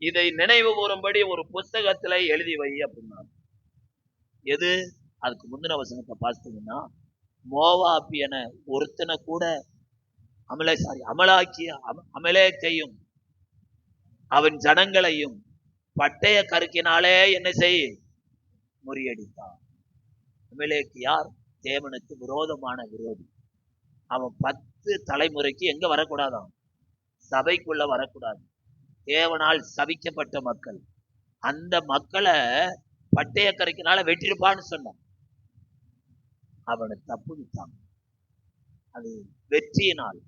இதை நினைவு கூறும்படி ஒரு புஸ்தகத்துல எழுதி வை அப்படின்னா, எது? அதுக்கு முந்தின வசனத்தை பார்த்தீங்கன்னா, மோவாபியன ஒருத்தனை கூட அமலேக்கையும் அவன் ஜனங்களையும் பட்டய கருக்கினாலே என்ன செய் முறியடித்தான். அமலேக்கு யார்? தேவனுக்கு விரோதமான விரோதி. அவன் 10 தலைமுறைக்கு எங்க வரக்கூடாதான்? சபைக்குள்ள வரக்கூடாது. தேவனால் சபிக்கப்பட்ட மக்கள். அந்த மக்களை பட்டய கருக்கினால வெட்டிருப்பான்னு சொன்னான். அவனை தப்புவித்தான். அது வெற்றியினால்.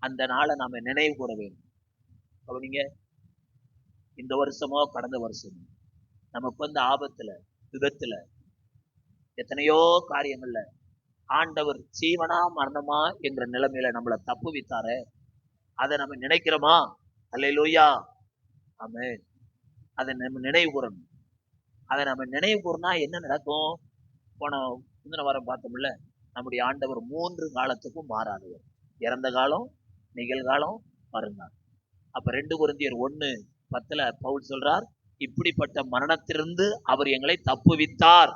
அந்த நாளை நாம நினைவு கூற வேண்டும். கவனிங்க, இந்த வருஷமோ கடந்த வருஷமோ நமக்கு வந்து ஆபத்துல விபத்துல எத்தனையோ காரியங்கள்ல ஆண்டவர் ஜீவனா மரணமா என்ற நிலைமையில நம்மளை தப்புவித்தாரு. அதை நம்ம நினைக்கிறோமா? அல்லேலூயா. ஆமென். அதை நம்ம நினைவு கூறணும். அதை நம்ம நினைவு கூறினா என்ன நடக்கும்? போன முந்தின வாரம் பார்த்தோம்ல, நம்முடைய ஆண்டவர் 3 காலத்துக்கும் மாறாதவர். இறந்த காலம், நிகழ்காலம், வருங்காலம். அப்ப 2 கொரிந்தியர் 1:10 பவுல் சொல்றார், இப்படிப்பட்ட மரணத்திலிருந்து அவர் எங்களை தப்புவித்தார்.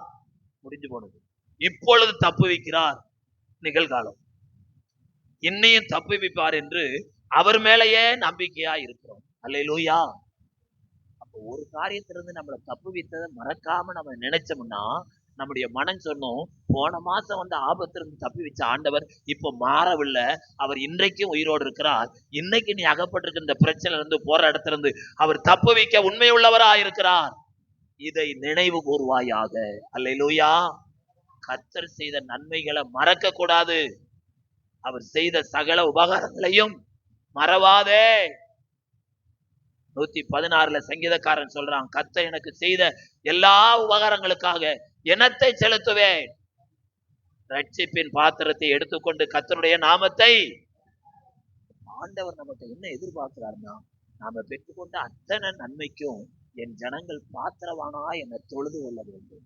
முடிஞ்சு போனது. இப்பொழுது தப்புவிக்கிறார், நிகழ்காலம். இன்னையும் தப்புவிப்பார் என்று அவர் மேலேயே நம்பிக்கையா இருக்கிறோம். அல்லேலூயா. அப்ப ஒரு காரியத்திலிருந்து நம்மளை தப்புவித்ததை மறக்காம நம்ம நினைச்சோம்னா, நம்முடைய மனம் சொன்னோம், போன மாசம் வந்து ஆபத்திலிருந்து தப்பி வச்ச ஆண்டவர் இப்ப மாறவில்லை, அவர் இன்றைக்கும் உயிரோடு இருக்கிறார். இன்னைக்கு நீ அகப்பட்டிருக்கிற இந்த பிரச்சனை இருந்து போற இடத்துல இருந்து அவர் தப்பு வைக்க உண்மை உள்ளவரா இருக்கிறார். இதை நினைவு கூர்வாயாக. அல்லேலூயா. கர்த்தர் செய்த நன்மைகளை மறக்க கூடாது. அவர் செய்த சகல உபகாரங்களையும் மறவாதே. 116 சங்கீதக்காரன் சொல்றான், கர்த்தர் எனக்கு செய்த எல்லா உபகாரங்களுக்காக எனத்தை செலுத்துவேன். ரட்சிப்பின் பாத்திரத்தை எடுத்துக்கொண்டு கர்த்தருடைய நாமத்தை. ஆண்டவர் நமக்கு என்ன எதிர்பார்க்கிறார்னா, நாம பெற்றுக்கொண்ட அத்தனை நன்மைக்கும் என் ஜனங்கள் பாத்திரவானா என்னை தொழுது கொள்ள வேண்டும்.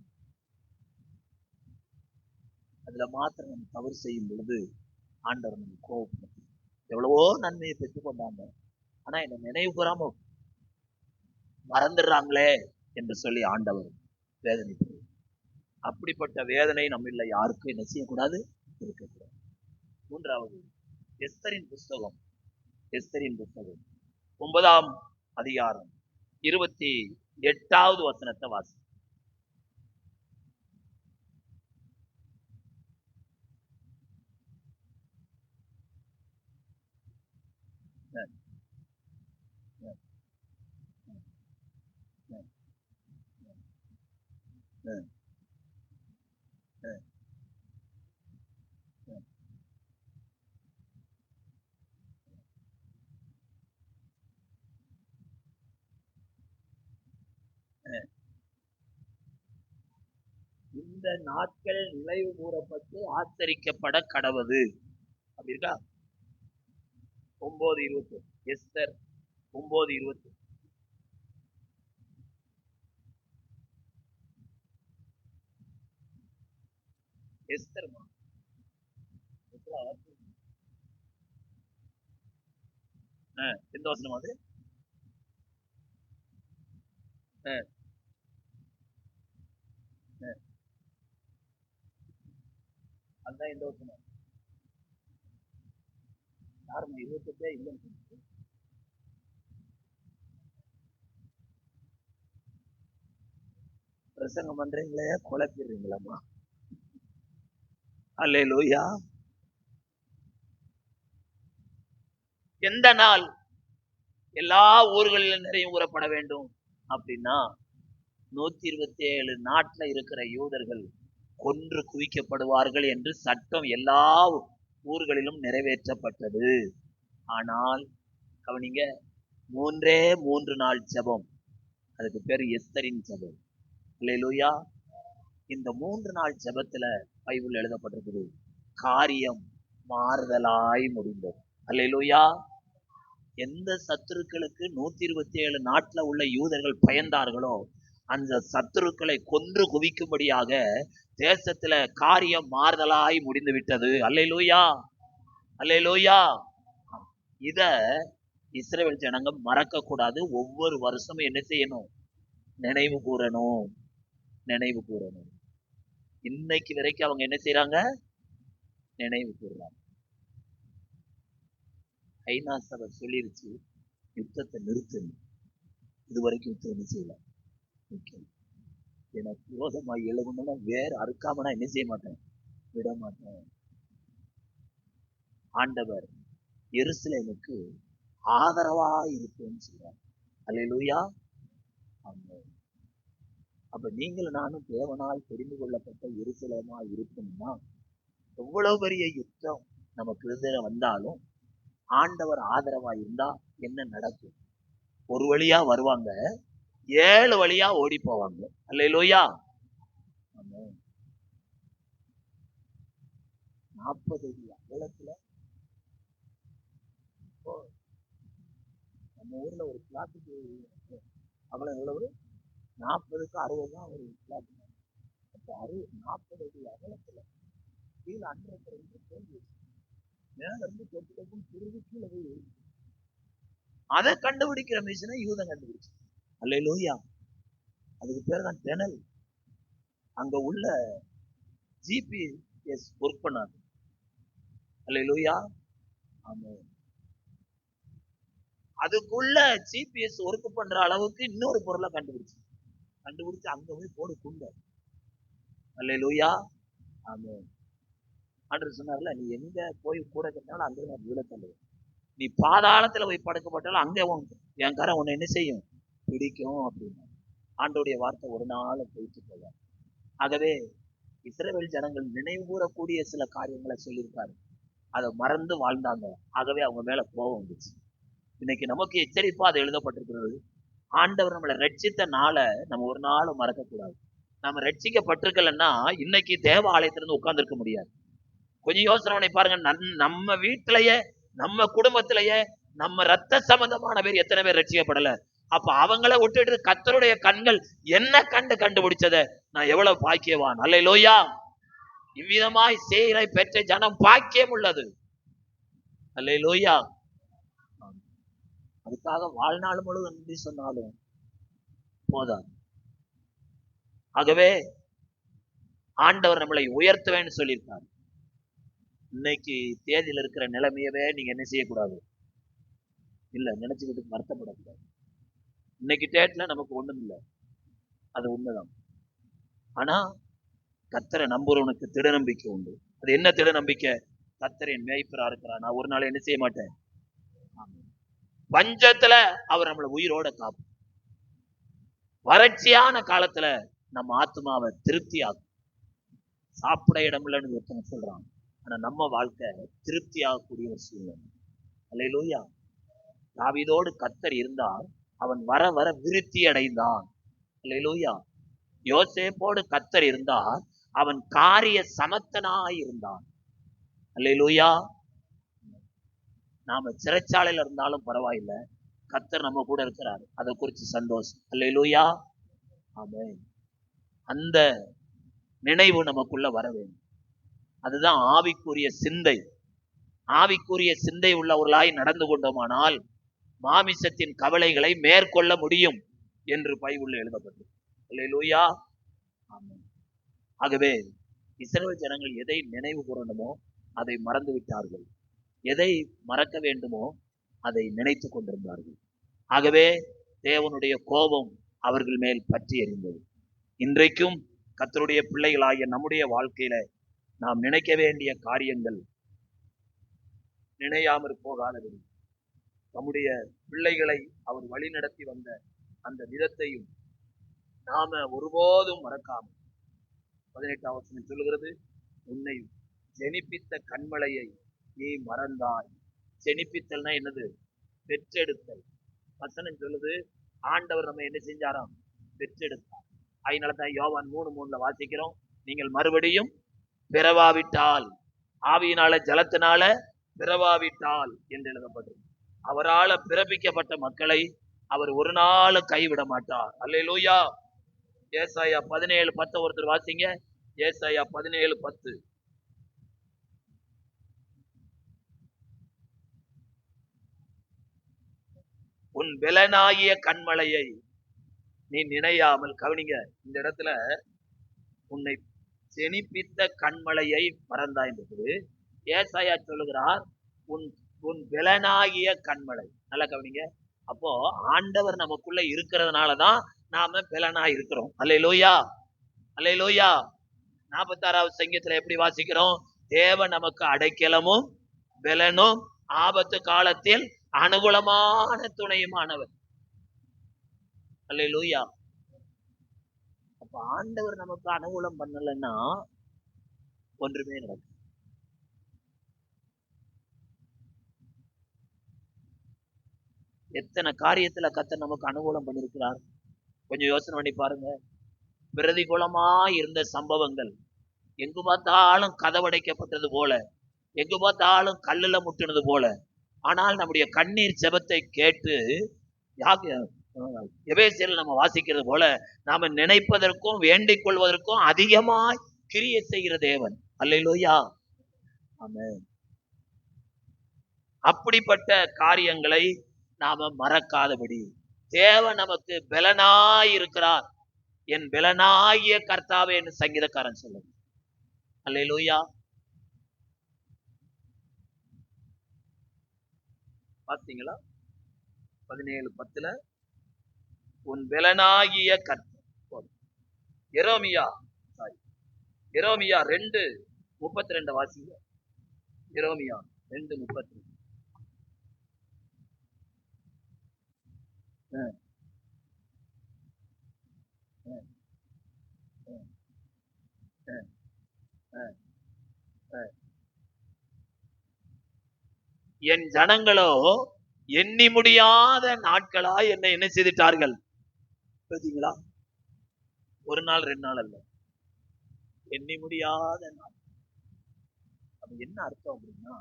அதுல மாத்திரம் நம்ம தவறு செய்யும் பொழுது ஆண்டவர் நம்ம கோபப்படும். எவ்வளவோ நன்மையை பெற்றுக்கொண்டாங்க, ஆனா என்னை நினைவு கூறாம மறந்துடுறாங்களே என்று சொல்லி ஆண்டவர் வேதனைப்படுவார். அப்படிப்பட்ட வேதனை நம்ம யாருக்கும் என்ன செய்யக்கூடாது, இருக்கக்கூடாது. மூன்றாவது, எஸ்தரின் புஸ்தகம். எஸ்தரின் புஸ்தகம் 9ஆம் அதிகாரம் 28வது வசனத்தை வாசி. அஹ், அஹ், அஹ், அஹ், அஹ், அஹ், அஹ். இந்த நாட்கள் நினைவு கூறப்பட்டு ஆச்சரிக்கப்பட கடவுது. அப்படி இருக்கா? 9:20 எஸ்தர் 9:20. எஸ்தர் எந்த வசனம் அது? அஹ், அஹ். அதுதான் எந்த வசனம்? யாருமா 28 இல்லைன்னு சொல்லிட்டு பிரசங்கம் பண்றீங்களே, குழப்பிடுறீங்களாம்மா. அல்லேலூயா. எந்த நாள் எல்லா ஊர்களிலும் நிறைவு கூறப்பட வேண்டும் அப்படின்னா 127 நாட்டுல இருக்கிற யூதர்கள் கொன்று குவிக்கப்படுவார்கள் என்று சட்டம் எல்லா ஊர்களிலும் நிறைவேற்றப்பட்டது. ஆனால் கவனிங்க, 3 நாள் ஜெபம், அதுக்கு பேரு எஸ்தரின் ஜெபம். அல்லேலூயா. இந்த 3 நாள் ஜெபத்துல பைபிள் எழுதப்பட்டிருக்குது, காரியம் மாறுதலாய் முடிந்தது. அல்லேலூயா. எந்த சத்துருக்களுக்கு 127 நாட்டுல உள்ள யூதர்கள் பயந்தார்களோ அந்த சத்துருக்களை கொன்று குவிக்கும்படியாக தேசத்துல காரியம் மாறுதலாய் முடிந்து விட்டது. அல்லேலூயா, அல்லேலூயா. இத இஸ்ரவேல் ஜனங்க மறக்க கூடாது. ஒவ்வொரு வருஷமும் என்ன செய்யணும்? நினைவு கூறணும், நினைவு கூறணும். இன்னைக்கு வரைக்கும் அவங்க என்ன செய்யறாங்க? நினைவு கூறுறாங்க. ஐநா சபை சொல்லிருச்சு யுத்தத்தை நிறுத்தணும். இதுவரைக்கும் யுத்தம் என்ன செய்யல. எனக்கு விரோதமா எழுவணும்னா வேற அறுக்காம நான் என்ன செய்ய மாட்டேன், விட மாட்டேன். ஆண்டவர் எருசலேமுக்கு ஆதரவா இருக்குன்னு சொல்றார். அல்லேலூயா. அப்ப நீங்களும் நானும் தேவனால் தெரிந்து கொள்ளப்பட்ட எருசலேமா இருக்கும்னா எவ்வளவு பெரிய யுத்தம் நமக்கு எதிர வந்தாலும் ஆண்டவர் ஆதரவா இருந்தா என்ன நடக்கும்? ஒரு வழியா வருவாங்க, 7 வழியா ஓடி போவாங்க. அல்லேலூயா. 40 அடி அகலத்துல நம்ம ஊர்ல ஒரு பிளாட்டுக்கு அகலம் எவ்வளவு? 40க்கு 60 தான் ஒரு பிளாட். அப்ப 40 அடி அகலத்துல கீழே அண்டத்துல இருந்து தோல்வி மேல இருந்து தொட்டுக்கும் திருவி கீழே போய் அதை கண்டுபிடிக்கிற மிஷினை யூதன் கண்டுபிடிச்சு. அல்லேலூயா. அதுக்கு பேர் தான் டெனல். அங்க உள்ள ஜிபிஎஸ் ஒர்க் பண்ணாது. அல்லேலூயா. ஆமென். அதுக்குள்ள ஜிபிஎஸ் ஒர்க் பண்ற அளவுக்கு இன்னொரு பொருளை கண்டுபிடிச்சு அங்க போய் போடு குண்ட. அல்லேலூயா. ஆமென். ஆண்டவர் சொன்னார்ல, நீ எங்க போய் கூட கட்டினாலும் அங்க நான் விழ தள்ளுவேன். நீ பாதாளத்துல போய் படுக்கப்பட்டாலும் அங்க என் கரை உன்னை என்ன செய்யும்? பிடிக்கும் அப்படின்னு ஆண்டோடைய வார்த்தை ஒரு நாள் போயிட்டு போவார். ஆகவே இஸ்ரவேல் ஜனங்கள் நினைவு கூறக்கூடிய சில காரியங்களை சொல்லியிருக்காரு, அதை மறந்து வாழ்ந்தாங்க. ஆகவே அவங்க மேல கோபம் வந்துச்சு. இன்னைக்கு நமக்கு எச்சரிப்பா அது எழுதப்பட்டிருக்கிறது. ஆண்டவர் நம்மளை ரட்சித்த நாளை நம்ம ஒரு நாள் மறக்க கூடாது. நம்ம ரட்சிக்கப்பட்டிருக்கலன்னா இன்னைக்கு தேவ ஆலயத்திலிருந்து உட்கார்ந்து இருக்க முடியாது. கொஞ்சம் யோசனை பண்ணி பாருங்க, நம்ம வீட்டிலேயே நம்ம குடும்பத்திலேயே நம்ம ரத்த சம்பந்தமான பேர் எத்தனை பேர் ரட்சிக்கப்படல? அப்ப அவங்கள விட்டுட்டு கர்த்தருடைய கண்கள் என்ன கண்டுபிடிச்சத நான் எவ்வளவு பாக்கியவான். அல்லேலூயா. இவ்விதமாய் சேரை பெற்ற ஜனம் பாக்கியம் உள்ளது. அல்லேலூயா. அதுக்காக வாழ்நாள் முழுவதும் நன்றி சொன்னாலும் போதாது. ஆகவே ஆண்டவர் நம்மளை உயர்த்துவேன்னு சொல்லியிருக்காரு. இன்னைக்கு தேதியில இருக்கிற நிலைமையவே நீங்க என்ன செய்யக்கூடாது, இல்ல நினைச்சுக்கிட்டு வருத்தப்படக்கூடாது. இன்னைக்கு டேட்ல நமக்கு ஒண்ணும் இல்லை, அது உண்மைதான். ஆனா கர்த்தரை நம்புறவனுக்கு திட நம்பிக்கை உண்டு. அது என்ன திட நம்பிக்கை? கர்த்தர் என் மேய்ப்பரா இருக்கிறார், நான் ஒரு நாள் என்ன செய்ய மாட்டேன், பஞ்சத்துல அவர் நம்மளை உயிரோட காப்பார். வறட்சியான காலத்துல நம்ம ஆத்மாவை திருப்தி ஆகும். சாப்பிட இடம் இல்லைன்னு ஒருத்தவங்க சொல்றாங்க. ஆனா நம்ம வாழ்க்கை திருப்தி ஆகக்கூடிய ஒரு சூழ்நிலை. அல்லேலூயா. தாவீதோடு கர்த்தர் இருந்தால் அவன் வர வர விருத்தி அடைந்தான். அல்லேலூயா. யோசேப்போடு கர்த்தர் இருந்தால் அவன் காரிய சமத்தனாய் இருந்தான். அல்லேலூயா. நாம சிறைச்சாலையில இருந்தாலும் பரவாயில்லை, கர்த்தர் நம்ம கூட இருக்கிறார். அதை குறித்து சந்தோஷம். அல்லேலூயா. ஆமென். அந்த நினைவு நமக்குள்ள வர வேண்டும். அதுதான் ஆவிக்குரிய சிந்தை. ஆவிக்குரிய சிந்தை உள்ளவர்களாய் நடந்து கொண்டோமானால் மாமிசத்தின் கவலைகளை மேற்கொள்ள முடியும் என்று பைபிளில் எழுதப்பட்டது. அல்லேலூயா. ஆமென். ஆகவே இஸ்ரவேல் ஜனங்கள் எதை நினைவு கூறணுமோ அதை மறந்து விட்டார்கள். எதை மறக்க வேண்டுமோ அதை நினைத்து கொண்டிருந்தார்கள். ஆகவே தேவனுடைய கோபம் அவர்கள் மேல் பற்றி எறிந்தது. இன்றைக்கும் கர்த்தருடைய பிள்ளைகளாகிய நம்முடைய வாழ்க்கையில நாம் நினைக்க வேண்டிய காரியங்கள் நினையாமற் போகாதபடி நம்முடைய பிள்ளைகளை அவர் வழி நடத்தி வந்த அந்த விதத்தையும் நாம ஒருபோதும் மறக்காமல் 18ஆம் வசனம் சொல்லுகிறது, உன்னை ஜெனிப்பித்த கண்மலையை நீ மறந்தாய். ஜெனிப்பித்தல்னா என்னது? பெற்றெடுத்தல். வசனம் சொல்லுது, ஆண்டவர் நம்ம என்ன செஞ்சாராம்? பெற்றெடுத்தார். அதனால தான் யோவான் 3:3 வாசிக்கிறோம், நீங்கள் மறுபடியும் பிறவாவிட்டால், ஆவியினால ஜலத்தினால பிறவாவிட்டால் என்று எழுதப்பட்டது. அவரால் பிறப்பிக்கப்பட்ட மக்களை அவர் ஒரு நாள் கைவிட மாட்டார். அல்லேலூயா. ஏசாயா 17:10 ஒருத்தர் வாசிங்க. ஏசாயா 17:10. உன் பெலனாகிய கண்மலையை நீ நினையாமல், கவனிங்க இந்த இடத்துல, உன்னை செனிப்பித்த கண்மலையை மறந்தாய் என்று ஏசாயா சொல்லுகிறார். உன் உன் பெலனாகிய கண்மலை. நல்லா கவனிங்க. அப்போ ஆண்டவர் நமக்குள்ள இருக்கிறதுனாலதான் நாம பெலனா இருக்கிறோம். அல்லேலூயா. அல்லேலூயா. 46வது சங்கீதத்துல எப்படி வாசிக்கிறோம்? தேவன் நமக்கு அடைக்கலமும் பெலனும் ஆபத்து காலத்தில் அனுகூலமான துணையுமானவர். அல்லேலூயா. அப்ப ஆண்டவர் நமக்கு அனுகூலம் பண்ணலன்னா ஒன்றுமே நடக்கும். எத்தனை காரியத்துல கர்த்தர் நமக்கு அனுகூலம் பண்ணிருக்கிறார் கொஞ்சம் யோசனை பண்ணி பாருங்க. பிரதிகூலமா இருந்த சம்பவங்கள், எங்கு பார்த்தாலும் கதவடைக்கப்பட்டது போல, எங்கு பார்த்தாலும் கல்லுல முட்டினது போல, ஆனால் நம்முடைய கண்ணீர் ஜெபத்தை கேட்டு எபேசியரில் நம்ம வாசிக்கிறது போல நாம நினைப்பதற்கும் வேண்டிக் கொள்வதற்கும் அதிகமாய் கிரியை செய்கிற தேவன். அல்லேலூயா. ஆமென். அப்படிப்பட்ட காரியங்களை நாம மறக்காதபடி தேவன் நமக்கு பெலனாய் இருக்கிறார். என் பெலனாகிய கர்த்தாவே என்று சங்கீதக்காரன் சொல்லுங்க. அல்லேலூயா. பார்த்தீங்களா? 17:10 உன் பெலனாகிய கர்த்தர். எரேமியா 2:32 வாசிங்க. எரேமியா 2:32. என் ஜனங்களோ எண்ணி முடியாத நாட்களா என்னை என்ன செய்துட்டார்கள்? பார்த்தீங்களா? ஒரு நாள் 2 நாள் அல்ல, எண்ணி முடியாத நாள். அது என்ன அர்த்தம் அப்படின்னா,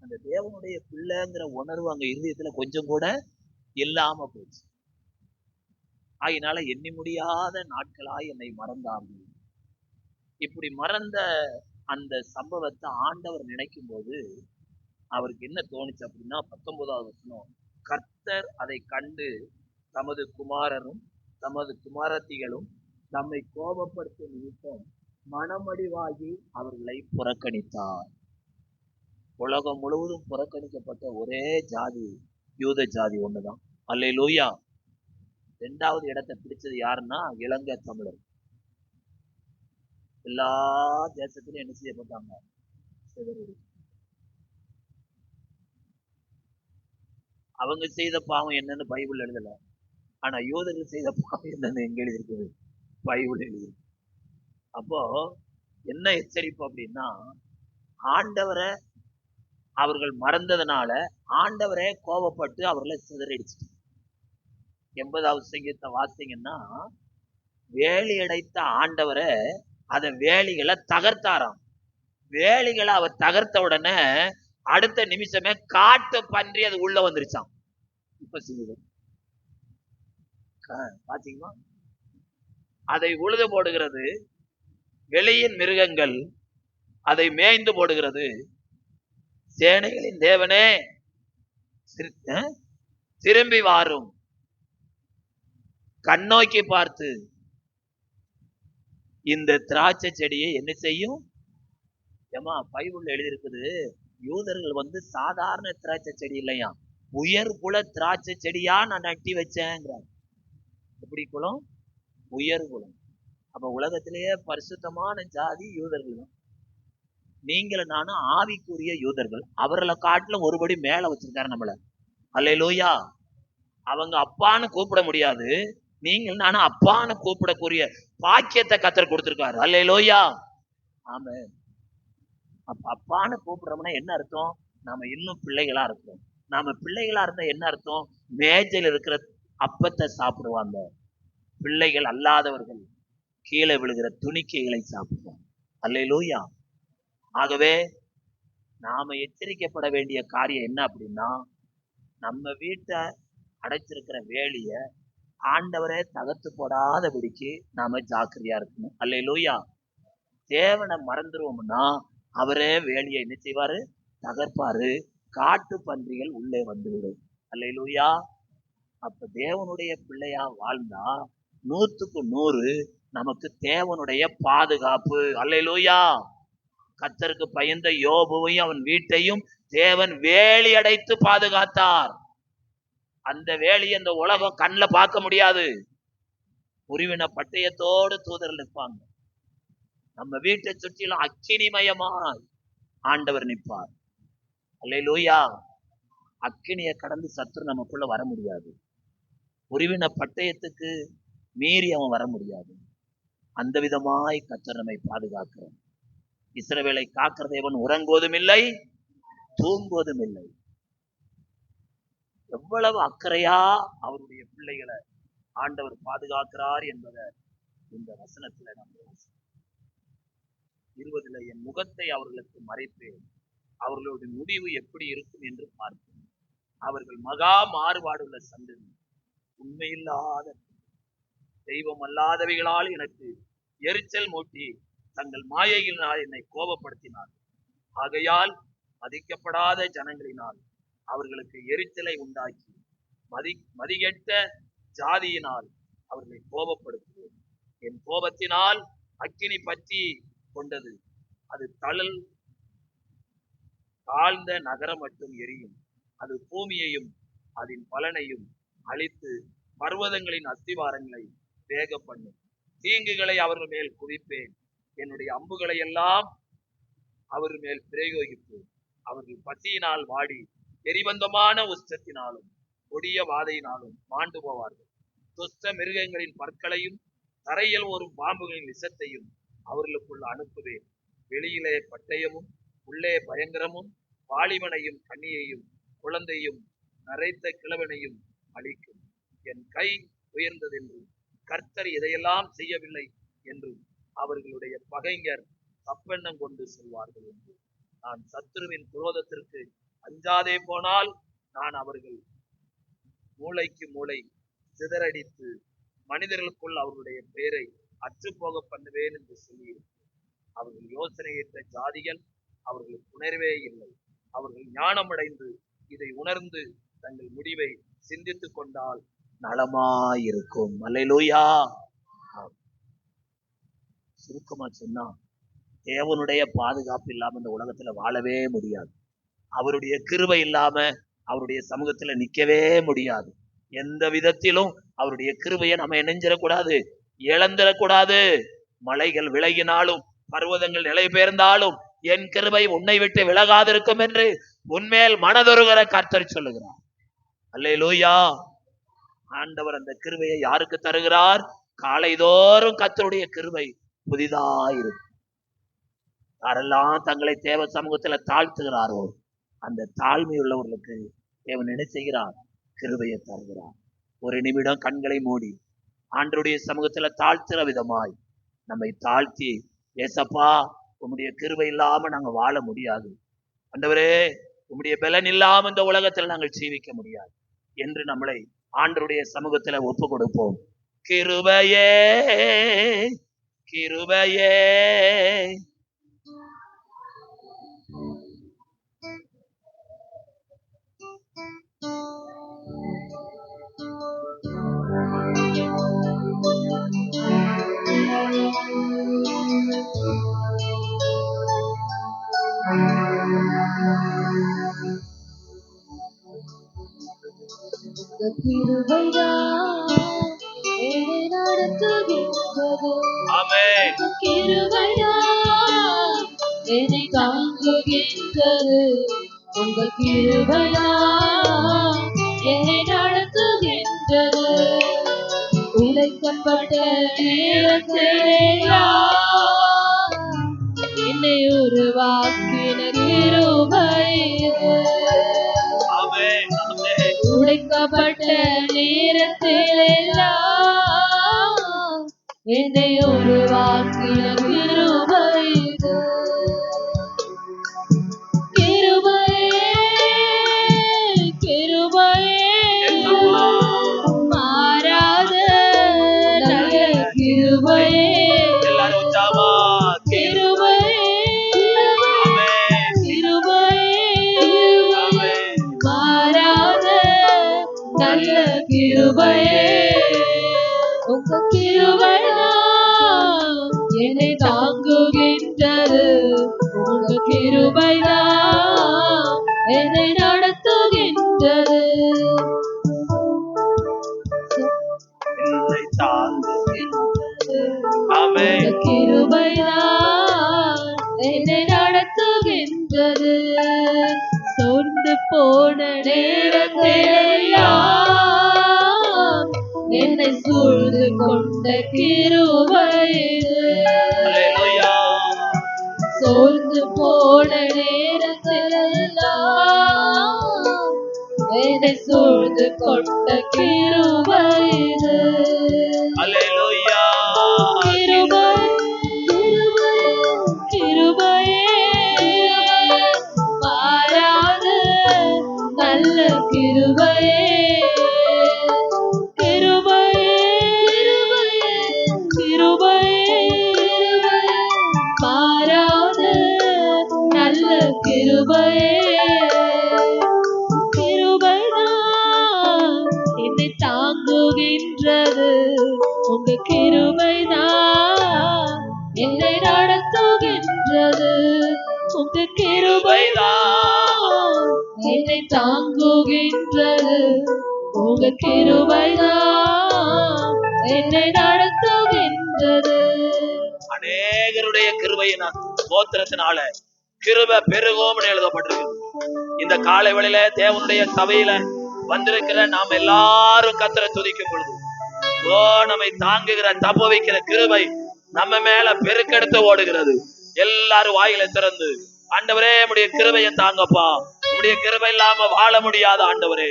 அந்த தேவனுடைய பிள்ளைங்கிற உணர்வு அங்க இருதயத்துல கொஞ்சம் கூட இல்லாம போச்சு. அதனால எண்ணி முடியாத நாட்களாய் என்னை மறந்தார்கள். இப்படி மறந்த அந்த சம்பவத்தை ஆண்டவர் நினைக்கும் போது அவருக்கு என்ன தோணுச்சு அப்படின்னா, 19வது வசனம், கர்த்தர் அதை கண்டு தமது குமாரரும் தமது குமாரத்திகளும் தம்மை கோபப்படுத்தும் நிமித்தம் மனமடிவாகி அவர்களை புறக்கணித்தார். உலகம் முழுவதும் புறக்கணிக்கப்பட்ட ஒரே ஜாதி யூத ஜாதி ஒண்ணுதான். அல்லேலூயா. 2வது இடத்தை பிடிச்சது யாருன்னா இலங்கை தமிழர். எல்லா தேசத்திலும் என்ன செய்யப்பட்டாங்க? அவங்க செய்த பாவம் என்னன்னு பைபிள் எழுதல. ஆனா யூதர்கள் செய்த பாவம் என்னன்னு எங்க எழுதியிருக்குது? பைபிள் எழுதி. அப்போ என்ன எச்சரிப்பு அப்படின்னா, ஆண்டவரை அவர்கள் மறந்ததுனால ஆண்டவரே கோபப்பட்டு அவர்களை சிதறடிச்சிட்டு. 80வது சங்கீதத்தை வாசிங்கன்னா, வேலி அடைத்த ஆண்டவரை அத வேலிகளை தகர்த்தாராம். வேலிகளை அவர் தகர்த்த உடனே அடுத்த நிமிஷமே காட்டு பன்றி அது உள்ள வந்துருச்சான். இப்ப செய்யுது பாத்தீங்களா? அதை உழுது போடுகிறது, வெளியின் மிருகங்கள் அதை மேய்ந்து போடுகிறது. சேனைகளின் தேவனே திரும்பி வாரும், கண்ணோக்கி பார்த்து இந்த திராட்சை செடியை என்ன செய்யும்? ஏமா பைபிள்ல எழுதியிருக்குது, யூதர்கள் சாதாரண திராட்சை செடி இல்லையா, உயர் குல திராட்சை செடியா நான் நட்டி வச்சேங்கிறார். எப்படி குலம்? உயர் குலம். அப்ப உலகத்திலேயே பரிசுத்தமான ஜாதி யூதர்கள் தான். நீங்களும் நானும் ஆவிக்குரிய யூதர்கள். அவர்களை காட்டிலும் ஒருபடி மேல வச்சிருக்காரு நம்மள. அல்லேலூயா. அவங்க அப்பான்னு கூப்பிட முடியாது, நீங்கள் நானும் அப்பான்னு கூப்பிடக்கூடிய பாக்கியத்தை கர்த்தர் கொடுத்திருக்காரு. அல்லேலூயா. ஆமென். அப்பான்னு கூப்பிடுறோம்னா என்ன அர்த்தம்? நாம இன்னும் பிள்ளைகளா இருக்கிறோம். நாம பிள்ளைகளா இருந்தா என்ன அர்த்தம்? மேஜையில் இருக்கிற அப்பத்தை சாப்பிடுவாங்க. பிள்ளைகள் அல்லாதவர்கள் கீழே விழுகிற துணிக்கைகளை சாப்பிடுவாங்க. அல்லேலூயா. ஆகவே நாம எச்சரிக்கப்பட வேண்டிய காரியம் என்ன அப்படின்னா, நம்ம வீட்டை அடைச்சிருக்கிற வேலிய ஆண்டவரே தகர்த்து போடாதபடிக்கு நாம ஜாக்கிரதையா இருக்கணும். அல்லேலூயா. தேவனை மறந்துருவோம்னா அவரே வேலியை என்ன செய்வாரு? தகர்ப்பாரு. காட்டு பன்றிகள் உள்ளே வந்துவிடும். அல்லேலூயா. அப்ப தேவனுடைய பிள்ளையா வாழ்ந்தா 100க்கு 100 நமக்கு தேவனுடைய பாதுகாப்பு. அல்லேலூயா. கர்த்தருக்கு பயந்த யோபுவையும் அவன் வீட்டையும் தேவன் வேலி அடைத்து பாதுகாத்தார். அந்த வேலி அந்த உலகம் கண்ணில் பார்க்க முடியாது. உருவின பட்டயத்தோடு தூதர்கள் நிற்பாங்க. நம்ம வீட்டை சுற்றிலும் அக்கினிமயமாய் ஆண்டவர் நிற்பார். அல்லேலூயா. அக்கினியை கடந்து சத்துரு நமக்குள்ள வர முடியாது. உருவின பட்டயத்துக்கு மீறி அவன் வர முடியாது. அந்த விதமாய் கர்த்தர் நம்மை பாதுகாக்கிறார். இஸ்ரவேலை காக்கிற தேவன் உறங்குவதும் இல்லை, தூங்குவதும் இல்லை. எவ்வளவு அக்கறையா அவருடைய பிள்ளைகளை ஆண்டவர் பாதுகாக்கிறார் என்பதை இந்த வசனத்துல நாம் 20 என் முகத்தை அவர்களுக்கு மறைப்பேன், அவர்களுடைய முடிவு எப்படி இருக்கும் என்று பார்ப்பேன். அவர்கள் மகா மாறுபாடுள்ள சந்ததி, உண்மையில்லாத தெய்வம் அல்லாதவைகளால் எனக்கு எரிச்சல் மூட்டி தங்கள் மாயைகளினால் என்னை கோபப்படுத்தினார். ஆகையால் மதிக்கப்படாத ஜனங்களினால் அவர்களுக்கு எரிச்சலை உண்டாக்கி மதிகெட்ட ஜாதியினால் அவர்களை கோபப்படுத்துவேன். என் கோபத்தினால் அக்கினி பற்றி கொண்டது, அது தாழ்ந்த நகரம் மட்டும் எரியும். அது பூமியையும் அதன் பலனையும் அழித்து பர்வதங்களின் அஸ்திவாரங்களை வேக பண்ணும். தீங்குகளை அவர்கள் மேல் குவிப்பேன். என்னுடைய அம்புகளை எல்லாம் அவர் மேல் பிரயோகிப்பேன். அவர்கள் பசியினால் வாடி எரிபந்தமான உஷ்டத்தினாலும் கொடிய வாதையினாலும் மாண்டு போவார்கள். துஷ்ட மிருகங்களின் பற்களையும் தரையில் ஒரு பாம்புகளின் விஷத்தையும் அவர்களுக்குள் அனுப்புவேன். வெளியிலே பட்டயமும் உள்ளே பயங்கரமும் வாலிபனையும் கன்னியையும் குழந்தையும் நரைத்த கிழவனையும் அழிக்கும். என் கை உயர்ந்ததென்றும் கர்த்தர் இதையெல்லாம் செய்யவில்லை என்றும் அவர்களுடைய பகைஞர் தப்பெண்ணம் கொண்டு சொல்வார்கள் என்று. நான் சத்துருவின் குரோதத்திற்கு அஞ்சாதே போனால் நான் அவர்கள் மூளைக்கு மூளை சிதறடித்து மனிதர்களுக்குள் அவர்களுடைய பெயரை அற்றுப்போக பண்ணுவேன் என்று சொல்லி, அவர்கள் யோசனையிட்ட ஜாதிகள் அவர்களுக்கு உணர்வே இல்லை. அவர்கள் ஞானமடைந்து இதை உணர்ந்து தங்கள் முடிவை சிந்தித்துக் கொண்டால் நலமாயிருக்கும். அல்லேலூயா. சுருக்கமா சொன்னா, தேவனுடைய பாதுகாப்பு இல்லாம இந்த உலகத்துல வாழவே முடியாது. அவருடைய கிருபை இல்லாம அவருடைய சமூகத்துல நிக்கவே முடியாது. எந்த விதத்திலும் அவருடைய கிருபையை நம்ம நினைஞ்சிடக்கூடாது, இழந்துடக்கூடாது. மலைகள் விலகினாலும் பர்வதங்கள் நிலை பெயர்ந்தாலும் என் கிருபை உன்னை விட்டு விலகாதிருக்கும் என்று உன்மேல் மனதொருகிற கர்த்தர் சொல்லுகிறார். அல்லேலூயா. ஆண்டவர் அந்த கிருபையை யாருக்கு தருகிறார்? காலைதோறும் கர்த்தருடைய கிருபை புதிதாயிருக்கு. யாரெல்லாம் தங்களை தேவ சமூகத்துல தாழ்த்துகிறாரோ அந்த தாழ்மை உள்ளவர்களுக்கு தேவன் என்ன செய்கிறார்? கிருபையை தருகிறார். ஒரு நிமிடம் கண்களை மூடி ஆண்டவருடைய சமூகத்துல தாழ்த்துற விதமாய் நம்மை தாழ்த்தி, ஏசப்பா உம்முடைய கிருபை இல்லாம நாங்க வாழ முடியாது, ஆண்டவரே உம்முடைய பலன் இல்லாம இந்த உலகத்துல நாங்கள் ஜீவிக்க முடியாது என்று நம்மளை ஆண்டவருடைய சமூகத்துல ஒப்பு கொடுப்போம். கிருபையே கிருபையே கிருபைதான் என்னை நடத்துகின்றது. ஆமென். கிருபைதான் என்னை தாங்குகின்றது. உங்க கிருபைதான் என்னை நடத்துகின்றது. உழைக்கப்பட்ட நேரத்திலெல்லாம் என்னை உருவாக்கின கிருபை இது. உடைக்கப்பட்ட நேரத்திலெல்லாம் என்னை உருவாக்கின கிருபை இது. கிருபையே கிருபையே மாறாத நல்ல கிருபையே. எல்லாரும் உற்சாகமா கிருபையே கிருபையே மாறாத நல்ல கிருபையே. உங்க கிருபைதான் என்னை தாங்குகின்றது. உங்க கிருபைதான் என்னை நடத்துகின்றது. என்னை தாங்குகின்றது. ஆமென். உங்க கிருபைதான் என்னை நடத்துகின்றது. சோர்ந்து போன நேரத்திலெல்லாம் என்னை சூழ்ந்து கொண்ட கிருபை இது. அல்லேலூயா. சோர்ந்து போன நேரத்திலெல்லாம் என்னை சூழ்ந்து கொண்ட கிருபை இது. அல்லேலூயா. கிருபை கிருபையே மாறாத நல்ல கிருபையே. கிருபையே கிருபையே மாறாத நல்ல கிருபையே. கிருபைதான் என்னை தாங்குகின்றது. உங்க கிருபைதான் என்னை நடத்துகின்றது. உங்க கிருபைதான் என்னை தாங்குகின்றது. உங்க கிருபைதான் என்னை நடத்துகின்றது. அநேகருடைய கிருபையினால் ஸ்தோத்திரத்தினால கிருபை பெருகும்னு எழுதப்பட்டிருக்கு. இந்த காலை வேளையில தேவனுடைய சபையில வந்திருக்கிற நாம் எல்லாரும் கர்த்தரை துதிக்கும் பொழுது நம்மை தாங்குகிற தப்ப வைக்கிற கிருபை நம்ம மேல பெருக்கெடுத்து ஓடுகிறது. எல்லாரும் வாயில திறந்து, ஆண்டவரே உம்முடைய கிருபையை தாங்கப்பா, உம்முடைய கிருபை இல்லாம வாழ முடியாத ஆண்டவரே,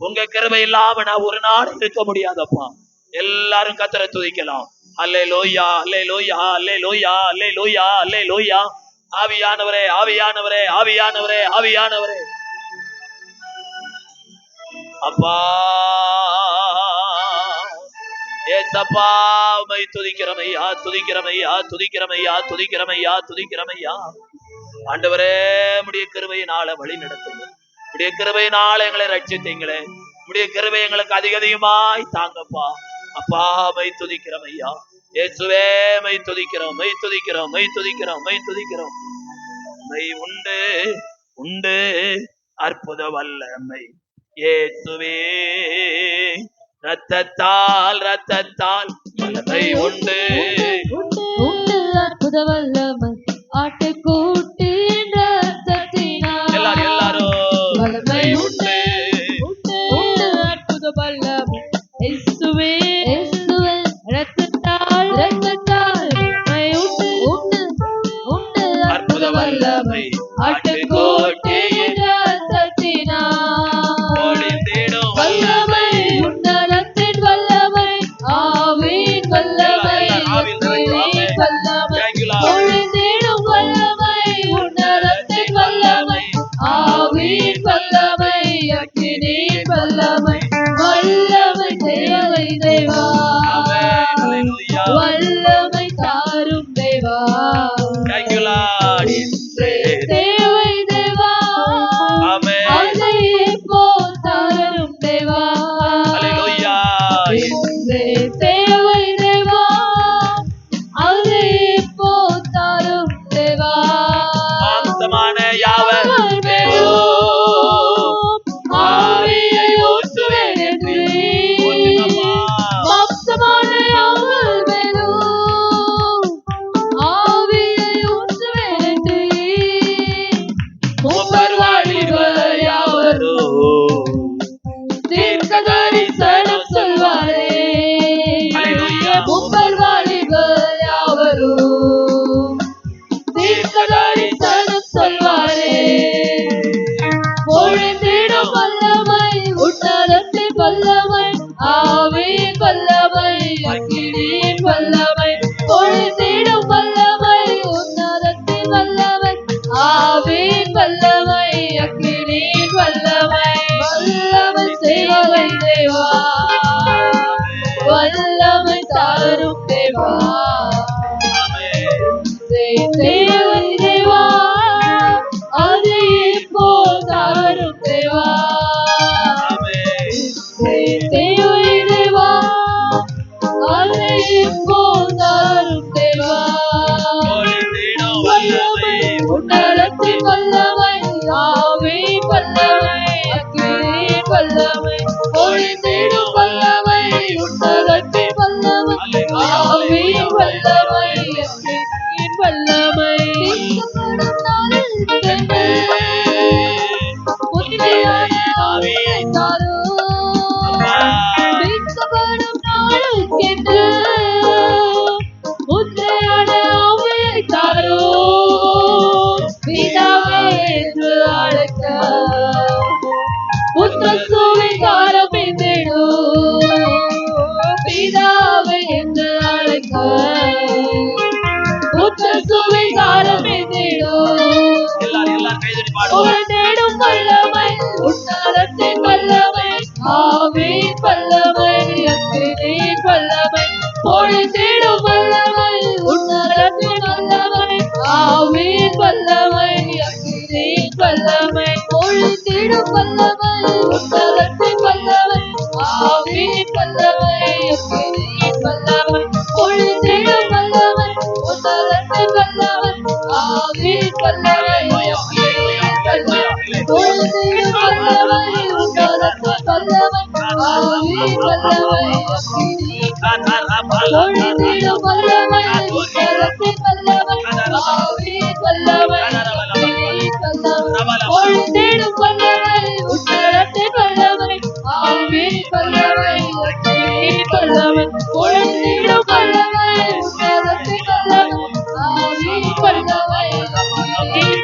உங்க கிருபை இல்லாம நான் ஒரு நாள் இருக்க முடியாதப்பா. எல்லாரும் கர்த்தரை துதிக்கலாம். அல்லேலூயா அல்லேலூயா அல்லேலூயா அல்லேலூயா அல்லேலூயா. ஆவியானவரே ஆவியானவரே ஆவியானவரே ஆவியானவரே அப்பா ஏசப்பா உம்மை துதிக்கிறமையா துதிக்கிறமையா துதிக்கிறமையா துதிக்கிறமையா துதிக்கிறமையா. ஆண்டவரே உம்முடைய கிருபையினால வழி நடத்துங்க. உம்முடைய கிருபையினால எங்களை ரட்சித்தீங்களே, உம்முடைய கிருபை எங்களுக்கு அதிக அதிகமாய் தாங்கப்பா. அப்பா உம்மை துதிக்கிறமையா. இயேசுவே உம்மை துதிக்கிறோம் உம்மை துதிக்கிறோம் உம்மை துதிக்கிறோம் உம்மை துதிக்கிறோம். உம்மை உண்டு உண்டு அற்புத வல்லமை இயேசுவே. ரத்தத்தால் ரத்தத்தால் வல்லமை உண்டு உண்டு அற்புத வல்லமை ஆட்டுக்குட்டியின் ரத்தத்தினால். எல்லாரும் வல்லமை உண்டு உண்டு அக்கினியின் வல்லமை, அக்கினியின் வல்லமை, வல்லமை தேவை தேவா, வல்லமை தாரும் தேவா, தேவை தேவா, அதை இப்போ தாரும் தேவா, தேவை தேவா, அதை இப்போ தாரும் தேவா, ஆவியை ஊற்றுவேன் என்று, மாம்சமான யாவர் மேலும் ஆவியை ஊற்றுவேன் என்று, மூப்பர் வாலிபர் யாவரும் தீர்க்க தரிசனம் சொல்வாரே, மூப்பர் வாலிபர் யாவரும் தீர்க்க தரிசனம் சொல்வாரே, பொழிந்திடும் வல்லமை, உன்னதத்தின் வல்லமை, ஆவியின் வல்லமை, அக்கினியின் வல்லமை, பொழிந்திடும் வல்லமை, உன்னதத்தின் வல்லமை, ஆவியின் வல்லமை, அக்கினியின் வல்லமை, வல்லமை தேவை தேவா, வல்லமை தாரும் தேவா, தேவை தேவா, அது இப்போ தாரும் தேவா, தேவை தேவா, அது இப்போ தாரும் தேவா, வல்லமை, உன்னதத்தின் வல்லமை, ஆவியின் வல்லமை, அக்கினியின் வல்லமை, பொழிந்திடும் வல்லமை, உன்னதத்தின் வல்லமை, ஆவியின் வல்லமை, அக்கினியின் வல்லமை, தீர்க்கப்படும் நாளில் என்று உண்மையான ஆவியை தாரும், தீர்க்கப்படும் நாளுக்கென்று உண்மையான ஆவியை தாரும், பிதாவே என்று அழைக்க புத்திர சுவிகாரம் என்றிடும், பிதாவே என்று அழைக்க புத்திர சுவிகாரம் என்றிடும், உயர்ந்திடும் வல்லமை, உன்னதத்தின் வல்லமை, ஆவியின் வல்லமை, அக்கினியின் வல்லமை, பொழிந்திடும் வல்லமை, உன்னதத்தின் வல்லமை, ஆவியின் வல்லமை, அக்கினியின் வல்லமை, பொழிந்திடும் வல்லமை, உன்னதத்தின் வல்லமை, ஆவியின் வல்லமை, அக்கினியின் வல்லமை, பொழிந்திடும் வல்லமை, உன்னதத்தின் வல்லமை, ஆவியின் வல்லமை, அக்கினியின் வல்லமை, பொழிந்திடும் வல்லமை, உன்னதத்தின் வல்லமை, ஆவியின் வல்லமை, அக்கினியின் பொழிந்திடும் வல்லமை, உன்னதத்தின் வல்லமை, ஆவியின் வல்லமை, அக்கினியின் வல்லமை, பொழிந்திடும் வல்லமை, உன்னதத்தின் வல்லமை, ஆவியின் வல்லமை, அக்கினியின் வல்லமை, பொழிந்திடும் வல்லமை, உன்னதத்தின் வல்லமை, ஆவியின் வல்லமை, அக்கினியின்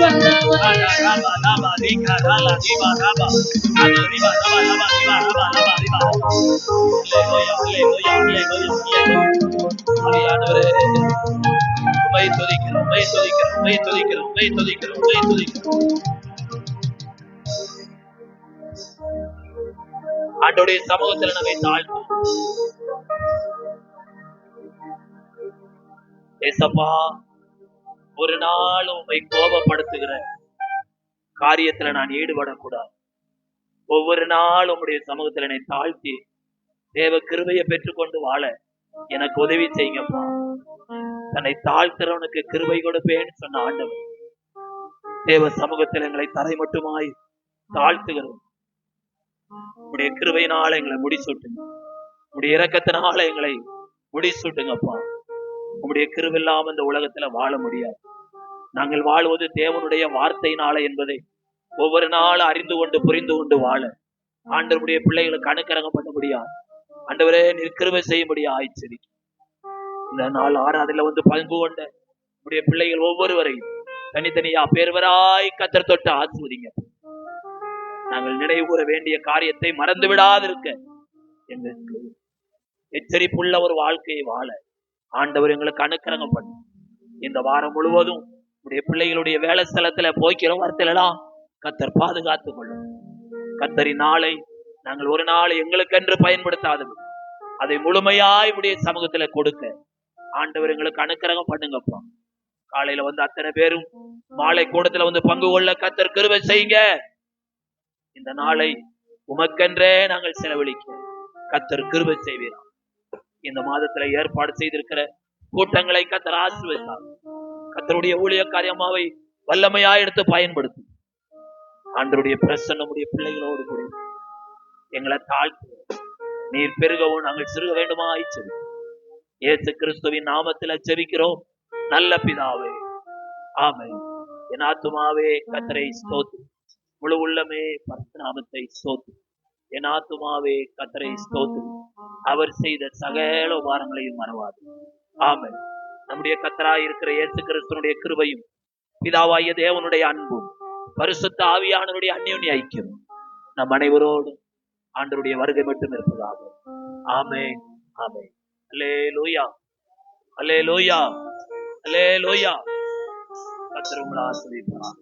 ஆண்டவருடைய சமூகத்தில் நம்மை தாழ்த்தும். ஏசப்பா, ஒரு நாள் உம்மை கோபப்படுத்துகிற காரியத்துல நான் ஈடுபடக்கூடாது. ஒவ்வொரு நாள் உம்முடைய சமூகத்துல என்னை தாழ்த்தி தேவ கிருபையை பெற்றுக்கொண்டு வாழ எனக்கு உதவி செய்யுங்கப்பா. தன்னை தாழ்த்துறவனுக்கு கிருபை கொடுப்பேன்னு சொன்ன ஆண்டவர் தேவ சமூகத்தில் எங்களை தரை மட்டுமாய் தாழ்த்துகிறோம். உடைய கிருபையினால எங்களை முடிசூட்டுங்க. உடைய இரக்கத்தினால எங்களை முடிசூட்டுங்கப்பா. உடைய கிருபை இல்லாம இந்த உலகத்துல வாழ முடியாது. நாங்கள் வாழ்வது தேவனுடைய வார்த்தையினால என்பதை ஒவ்வொரு நாளும் அறிந்து கொண்டு புரிந்து கொண்டு வாழ ஆண்டவருடைய பிள்ளைகளுக்கு அனுக்கிரகம் பண்ண முடியாது. ஆண்டவரே, நீர் கிருபை செய்ய முடியாது ஆயிடுச்சு. இந்த நாள் ஆராதனையில வந்து பங்கு கொண்ட உடைய பிள்ளைகள் ஒவ்வொருவரையும் தனித்தனியா பேர்வராய் கத்தர் தொட்டு ஆசிர்வதிங்க. நாங்கள் நினைவு கூற வேண்டிய காரியத்தை மறந்து விடாதிருக்க எங்களுக்கு எச்சரிப்புள்ள ஒரு வாழ்க்கையை வாழ ஆண்டவர் எங்களுக்கு அனுக்கிரகம் பண்ணு. இந்த வாரம் முழுவதும் உடைய பிள்ளைகளுடைய வேலை ஸ்தலத்துல போய்க்கிற வார்த்தையிலாம் கர்த்தர் பாதுகாத்துக் கொள்ளும். கர்த்தரின் நாளை நாங்கள் ஒரு நாள் எங்களுக்கென்று பயன்படுத்தாதது, அதை முழுமையாய் உடைய சமூகத்துல கொடுக்க ஆண்டவர் எங்களுக்கு அனுக்கிரகம் பண்ணுங்கப்பா. காலையில வந்து அத்தனை பேரும் மாலை கூடத்துல வந்து பங்கு கொள்ள கர்த்தர் கிருபை செய்யுங்க. இந்த நாளை உமக்கென்றே நாங்கள் செலவழிக்க கர்த்தர் கிருபை செய்வீரா. இந்த மாதத்துல ஏற்பாடு செய்திருக்கிற கூட்டங்களை கர்த்தர் ஆசீர்வதித்தார். கர்த்தருடைய ஊழியக்காரியமாவை வல்லமையா எடுத்து பயன்படுத்தும். ஆண்டவருடைய பிரசன்னம் நம்முடைய பிள்ளைகளோடு கூட எங்களை தாழ்த்து நீர் பெருகவும் நாங்கள் சிறுக வேண்டுமா செவி. இயேசு கிறிஸ்துவின் நாமத்தில் ஜெபிக்கிறோம் நல்ல பிதாவே, ஆமென். என் ஆத்துமாவே கர்த்தரை ஸ்தோத்திரி, முழு உள்ளமே பரிசுத்த நாமத்தை ஸ்தோத்திரி. என் ஆத்துமாவே கர்த்தரை ஸ்தோத்திரி, அவர் செய்த சகல உபகாரங்களையும் மறவாது. ஆமென். நம்முடைய கர்த்தராய் இருக்கிற இயேசு கிறிஸ்துவினுடைய கிருபையும் பிதாவாகிய தேவனுடைய அன்பும் பரிசுத்த ஆவியானவருடைய அந்யோன்ய ஐக்கியம் நம் அனைவரோடும் ஆண்டவருடைய வருகை மட்டும் இருப்பதாக. ஆமென், ஆமென். அல்லேலூயா, அல்லேலூயா, அல்லேலூயா. கர்த்தர் உங்களை ஆசீர்வதிப்பார்.